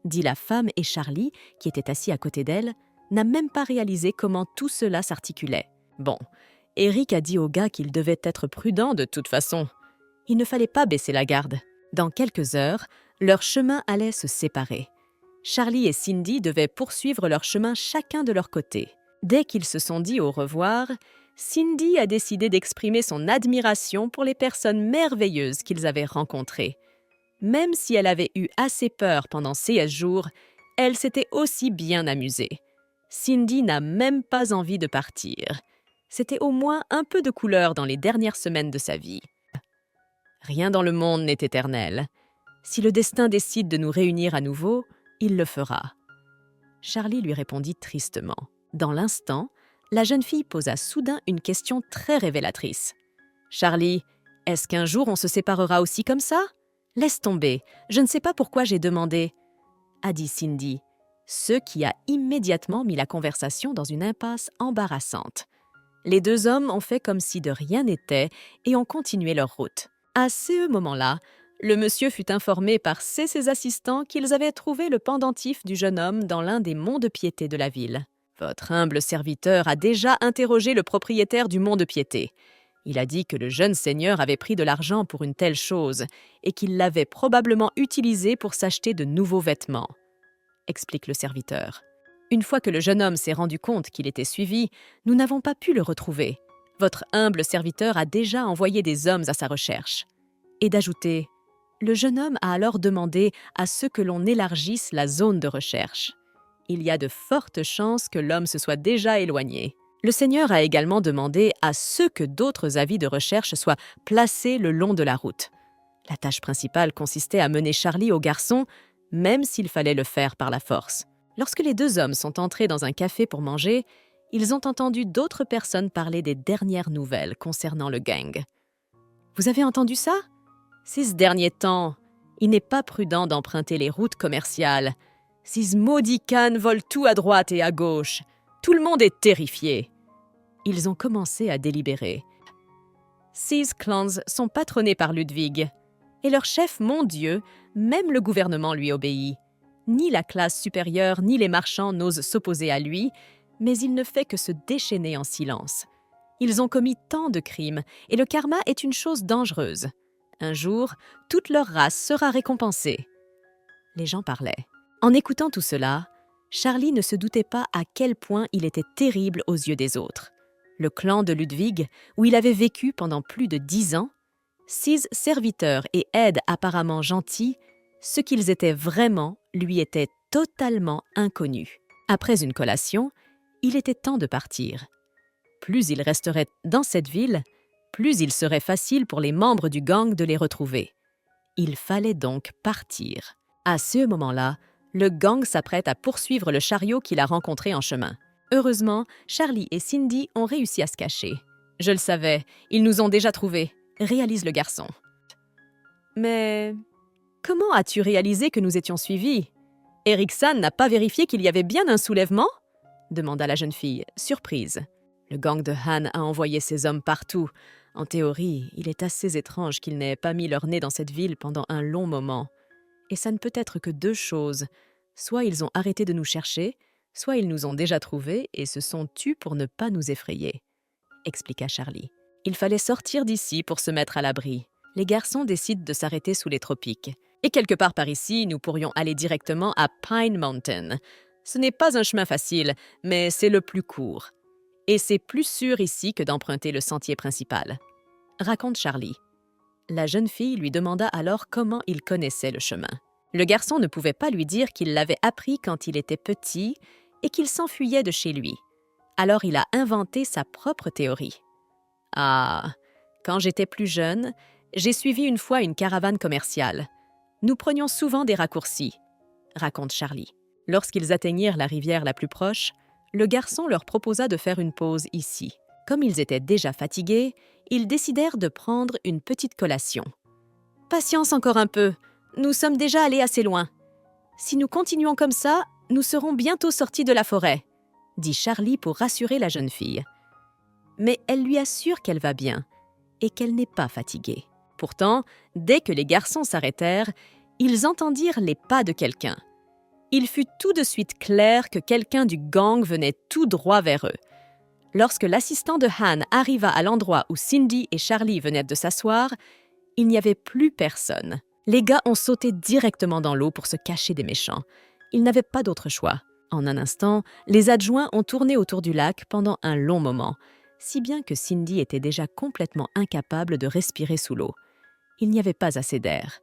dit la femme, et Charlie, qui était assis à côté d'elle, n'a même pas réalisé comment tout cela s'articulait. Bon, Eric a dit aux gars qu'ils devaient être prudents de toute façon. Il ne fallait pas baisser la garde. Dans quelques heures, leur chemin allait se séparer. Charlie et Cindy devaient poursuivre leur chemin chacun de leur côté. Dès qu'ils se sont dit au revoir, Cindy a décidé d'exprimer son admiration pour les personnes merveilleuses qu'ils avaient rencontrées. Même si elle avait eu assez peur pendant 16 jours, elle s'était aussi bien amusée. Cindy n'a même pas envie de partir. C'était au moins un peu de couleur dans les dernières semaines de sa vie. Rien dans le monde n'est éternel. Si le destin décide de nous réunir à nouveau, il le fera. Charlie lui répondit tristement. Dans l'instant, la jeune fille posa soudain une question très révélatrice. « Charlie, est-ce qu'un jour on se séparera aussi comme ça ? Laisse tomber, je ne sais pas pourquoi j'ai demandé, » a dit Cindy, ce qui a immédiatement mis la conversation dans une impasse embarrassante. Les deux hommes ont fait comme si de rien n'était et ont continué leur route. À ce moment-là, le monsieur fut informé par ses assistants qu'ils avaient trouvé le pendentif du jeune homme dans l'un des monts de piété de la ville. Votre humble serviteur a déjà interrogé le propriétaire du mont de piété. Il a dit que le jeune seigneur avait pris de l'argent pour une telle chose et qu'il l'avait probablement utilisé pour s'acheter de nouveaux vêtements, explique le serviteur. Une fois que le jeune homme s'est rendu compte qu'il était suivi, nous n'avons pas pu le retrouver. Votre humble serviteur a déjà envoyé des hommes à sa recherche. Et d'ajouter, le jeune homme a alors demandé à ce que l'on élargisse la zone de recherche. Il y a de fortes chances que l'homme se soit déjà éloigné. Le Seigneur a également demandé à ce que d'autres avis de recherche soient placés le long de la route. La tâche principale consistait à mener Charlie au garçon, même s'il fallait le faire par la force. Lorsque les deux hommes sont entrés dans un café pour manger, ils ont entendu d'autres personnes parler des dernières nouvelles concernant le gang. « Vous avez entendu ça ? Ces derniers temps, il n'est pas prudent d'emprunter les routes commerciales. Ces maudits cannes volent tout à droite et à gauche. Tout le monde est terrifié. » Ils ont commencé à délibérer. Ces clans sont patronnés par Ludwig. Et leur chef, mon Dieu, même le gouvernement lui obéit. Ni la classe supérieure ni les marchands n'osent s'opposer à lui, mais il ne fait que se déchaîner en silence. Ils ont commis tant de crimes, et le karma est une chose dangereuse. Un jour, toute leur race sera récompensée. Les gens parlaient. En écoutant tout cela, Charlie ne se doutait pas à quel point il était terrible aux yeux des autres. le clan de Ludwig, où il avait vécu pendant plus de 10 ans, 6 serviteurs et aides apparemment gentils, ce qu'ils étaient vraiment lui était totalement inconnu. Après une collation, il était temps de partir. Plus ils resteraient dans cette ville, plus il serait facile pour les membres du gang de les retrouver. Il fallait donc partir. À ce moment-là, le gang s'apprête à poursuivre le chariot qu'il a rencontré en chemin. Heureusement, Charlie et Cindy ont réussi à se cacher. « Je le savais, ils nous ont déjà trouvés », réalise le garçon. « Mais comment as-tu réalisé que nous étions suivis ? Erikson n'a pas vérifié qu'il y avait bien un soulèvement ?» demanda la jeune fille, surprise. Le gang de Han a envoyé ses hommes partout. En théorie, il est assez étrange qu'ils n'aient pas mis leur nez dans cette ville pendant un long moment. Et ça ne peut être que 2 choses. Soit ils ont arrêté de nous chercher, soit ils nous ont déjà trouvés et se sont tus pour ne pas nous effrayer, expliqua Charlie. Il fallait sortir d'ici pour se mettre à l'abri. Les garçons décident de s'arrêter sous les tropiques. Et quelque part par ici, nous pourrions aller directement à Pine Mountain. Ce n'est pas un chemin facile, mais c'est le plus court. Et c'est plus sûr ici que d'emprunter le sentier principal, raconte Charlie. La jeune fille lui demanda alors comment il connaissait le chemin. Le garçon ne pouvait pas lui dire qu'il l'avait appris quand il était petit et qu'il s'enfuyait de chez lui. Alors il a inventé sa propre théorie. « Ah, quand j'étais plus jeune, j'ai suivi une fois une caravane commerciale. Nous prenions souvent des raccourcis, » raconte Charlie. Lorsqu'ils atteignirent la rivière la plus proche, le garçon leur proposa de faire une pause ici. Comme ils étaient déjà fatigués, ils décidèrent de prendre une petite collation. « Patience encore un peu, nous sommes déjà allés assez loin. Si nous continuons comme ça, nous serons bientôt sortis de la forêt, » dit Charlie pour rassurer la jeune fille. Mais elle lui assure qu'elle va bien et qu'elle n'est pas fatiguée. Pourtant, dès que les garçons s'arrêtèrent, ils entendirent les pas de quelqu'un. Il fut tout de suite clair que quelqu'un du gang venait tout droit vers eux. Lorsque l'assistant de Han arriva à l'endroit où Cindy et Charlie venaient de s'asseoir, il n'y avait plus personne. Les gars ont sauté directement dans l'eau pour se cacher des méchants. Ils n'avaient pas d'autre choix. En un instant, les adjoints ont tourné autour du lac pendant un long moment, si bien que Cindy était déjà complètement incapable de respirer sous l'eau. Il n'y avait pas assez d'air.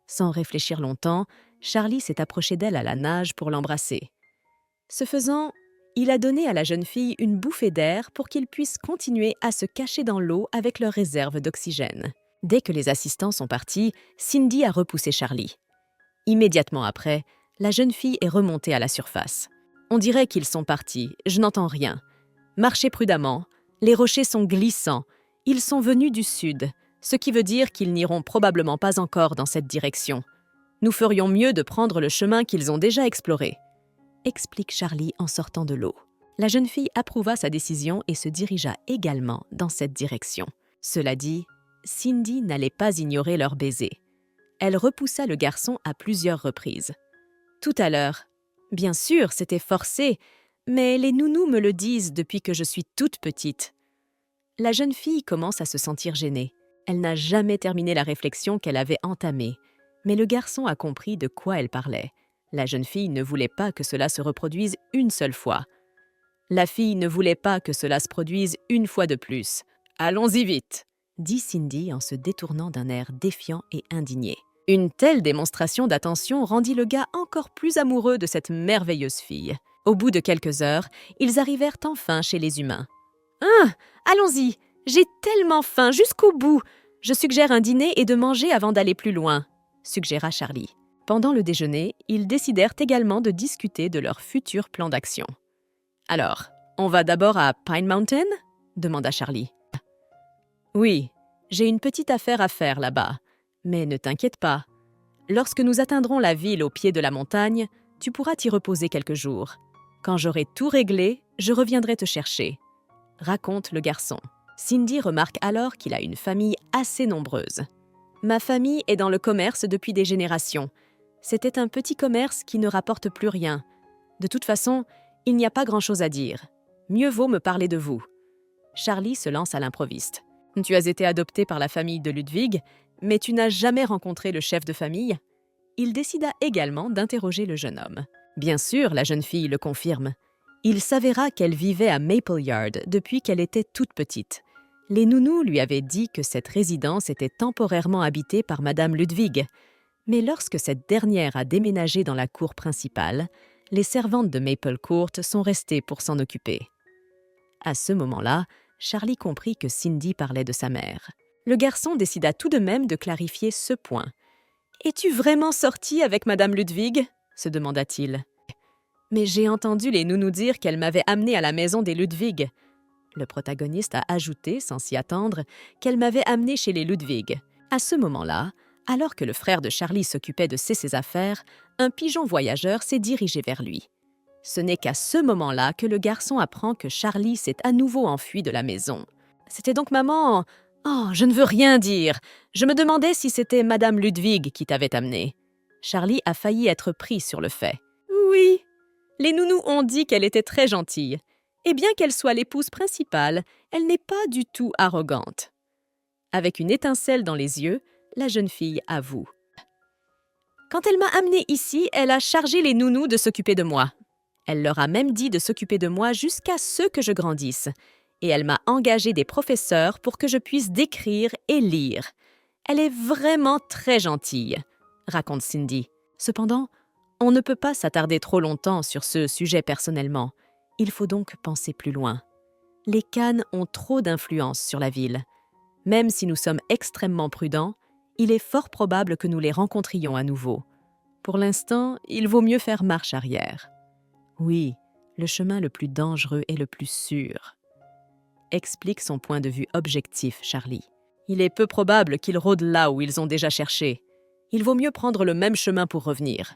Sans réfléchir longtemps, Charlie s'est approché d'elle à la nage pour l'embrasser. Ce faisant, il a donné à la jeune fille une bouffée d'air pour qu'ils puissent continuer à se cacher dans l'eau avec leur réserve d'oxygène. Dès que les assistants sont partis, Cindy a repoussé Charlie. Immédiatement après, la jeune fille est remontée à la surface. On dirait qu'ils sont partis, je n'entends rien. Marchez prudemment, les rochers sont glissants, ils sont venus du sud, ce qui veut dire qu'ils n'iront probablement pas encore dans cette direction. Nous ferions mieux de prendre le chemin qu'ils ont déjà exploré, explique Charlie en sortant de l'eau. La jeune fille approuva sa décision et se dirigea également dans cette direction. Cela dit, Cindy n'allait pas ignorer leur baiser. Elle repoussa le garçon à plusieurs reprises. Tout à l'heure, bien sûr, c'était forcé, mais les nounous me le disent depuis que je suis toute petite. La jeune fille commence à se sentir gênée. Elle n'a jamais terminé la réflexion qu'elle avait entamée, mais le garçon a compris de quoi elle parlait. La jeune fille ne voulait pas que cela se reproduise une seule fois. La fille ne voulait pas que cela se produise une fois de plus. « Allons-y vite !» dit Cindy en se détournant d'un air défiant et indigné. Une telle démonstration d'attention rendit le gars encore plus amoureux de cette merveilleuse fille. Au bout de quelques heures, ils arrivèrent enfin chez les humains. « Allons-y, j'ai tellement faim jusqu'au bout. Je suggère un dîner et de manger avant d'aller plus loin, » suggéra Charlie. Pendant le déjeuner, ils décidèrent également de discuter de leur futur plan d'action. « Alors, on va d'abord à Pine Mountain ?» demanda Charlie. « Oui, j'ai une petite affaire à faire là-bas, mais ne t'inquiète pas. Lorsque nous atteindrons la ville au pied de la montagne, tu pourras t'y reposer quelques jours. Quand j'aurai tout réglé, je reviendrai te chercher, » raconte le garçon. Cindy remarque alors qu'il a une famille assez nombreuse. « Ma famille est dans le commerce depuis des générations. C'était un petit commerce qui ne rapporte plus rien. De toute façon, il n'y a pas grand-chose à dire. Mieux vaut me parler de vous. » Charlie se lance à l'improviste. « Tu as été adopté par la famille de Ludwig, mais tu n'as jamais rencontré le chef de famille ?» Il décida également d'interroger le jeune homme. Bien sûr, la jeune fille le confirme. Il s'avéra qu'elle vivait à Maple Yard depuis qu'elle était toute petite. Les nounous lui avaient dit que cette résidence était temporairement habitée par Madame Ludwig. Mais lorsque cette dernière a déménagé dans la cour principale, les servantes de Maple Court sont restées pour s'en occuper. À ce moment-là, Charlie comprit que Cindy parlait de sa mère. Le garçon décida tout de même de clarifier ce point. « Es-tu vraiment sortie avec Madame Ludwig ?» se demanda-t-il. « Mais j'ai entendu les nounous dire qu'elle m'avait amenée à la maison des Ludwig. » Le protagoniste a ajouté, sans s'y attendre, qu'elle m'avait amenée chez les Ludwig. À ce moment-là, alors que le frère de Charlie s'occupait de ses affaires, un pigeon voyageur s'est dirigé vers lui. Ce n'est qu'à ce moment-là que le garçon apprend que Charlie s'est à nouveau enfui de la maison. « C'était donc maman... Oh, je ne veux rien dire. Je me demandais si c'était Madame Ludwig qui t'avait amené. » Charlie a failli être pris sur le fait. « Oui, les nounous ont dit qu'elle était très gentille. Et bien qu'elle soit l'épouse principale, elle n'est pas du tout arrogante. » Avec une étincelle dans les yeux, la jeune fille avoue. « Quand elle m'a amenée ici, elle a chargé les nounous de s'occuper de moi. Elle leur a même dit de s'occuper de moi jusqu'à ce que je grandisse. Et elle m'a engagé des professeurs pour que je puisse décrire et lire. Elle est vraiment très gentille, » raconte Cindy. Cependant, on ne peut pas s'attarder trop longtemps sur ce sujet personnellement. Il faut donc penser plus loin. Les Khan ont trop d'influence sur la ville. Même si nous sommes extrêmement prudents, il est fort probable que nous les rencontrions à nouveau. Pour l'instant, il vaut mieux faire marche arrière. Oui, le chemin le plus dangereux est le plus sûr. Explique son point de vue objectif, Charlie. Il est peu probable qu'ils rôdent là où ils ont déjà cherché. Il vaut mieux prendre le même chemin pour revenir,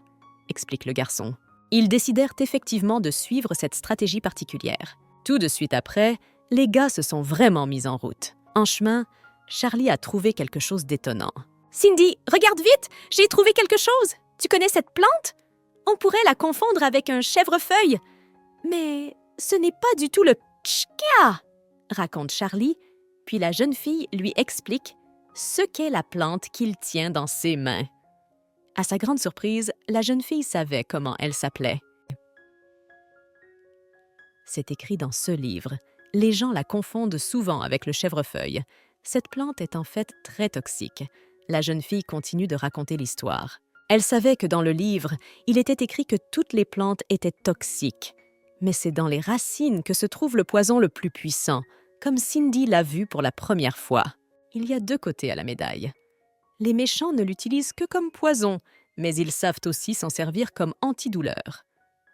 explique le garçon. Ils décidèrent effectivement de suivre cette stratégie particulière. Tout de suite après, les gars se sont vraiment mis en route. En chemin, Charlie a trouvé quelque chose d'étonnant. « Cindy, regarde vite, j'ai trouvé quelque chose. Tu connais cette plante? On pourrait la confondre avec un chèvrefeuille. Mais ce n'est pas du tout le tchka !» raconte Charlie, puis la jeune fille lui explique ce qu'est la plante qu'il tient dans ses mains. À sa grande surprise, la jeune fille savait comment elle s'appelait. C'est écrit dans ce livre. Les gens la confondent souvent avec le chèvrefeuille. Cette plante est en fait très toxique. La jeune fille continue de raconter l'histoire. Elle savait que dans le livre, il était écrit que toutes les plantes étaient toxiques. Mais c'est dans les racines que se trouve le poison le plus puissant, comme Cindy l'a vu pour la première fois. Il y a deux côtés à la médaille. Les méchants ne l'utilisent que comme poison, mais ils savent aussi s'en servir comme antidouleur,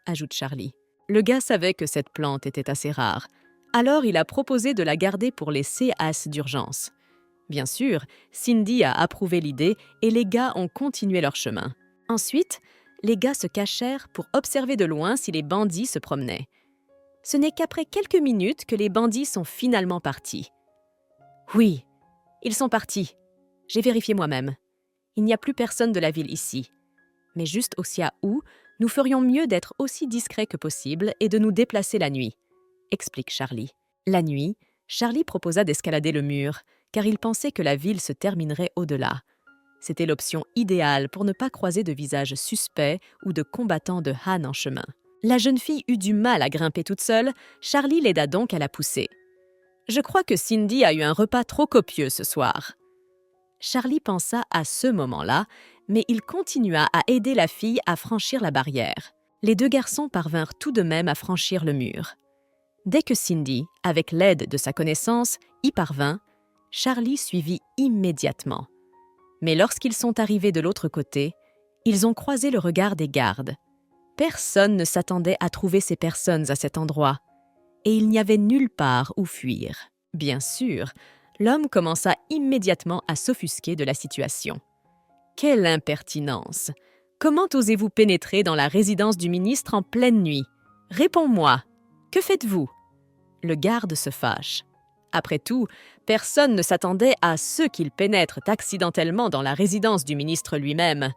ajoute Charlie. Le gars savait que cette plante était assez rare, alors il a proposé de la garder pour les CAS d'urgence. Bien sûr, Cindy a approuvé l'idée et les gars ont continué leur chemin. Ensuite, les gars se cachèrent pour observer de loin si les bandits se promenaient. Ce n'est qu'après quelques minutes que les bandits sont finalement partis. Oui, ils sont partis. J'ai vérifié moi-même. Il n'y a plus personne de la ville ici. Mais juste au cas où, nous ferions mieux d'être aussi discrets que possible et de nous déplacer la nuit, explique Charlie. La nuit, Charlie proposa d'escalader le mur, car il pensait que la ville se terminerait au-delà. C'était l'option idéale pour ne pas croiser de visages suspects ou de combattants de Han en chemin. La jeune fille eut du mal à grimper toute seule, Charlie l'aida donc à la pousser. « Je crois que Cindy a eu un repas trop copieux ce soir. » Charlie pensa à ce moment-là, mais il continua à aider la fille à franchir la barrière. Les deux garçons parvinrent tout de même à franchir le mur. Dès que Cindy, avec l'aide de sa connaissance, y parvint, Charlie suivit immédiatement. Mais lorsqu'ils sont arrivés de l'autre côté, ils ont croisé le regard des gardes. Personne ne s'attendait à trouver ces personnes à cet endroit, et il n'y avait nulle part où fuir. Bien sûr, l'homme commença immédiatement à s'offusquer de la situation. « Quelle impertinence! Comment osez-vous pénétrer dans la résidence du ministre en pleine nuit? Réponds-moi, que faites-vous » Le garde se fâche. Après tout, personne ne s'attendait à ce qu'il pénètre accidentellement dans la résidence du ministre lui-même.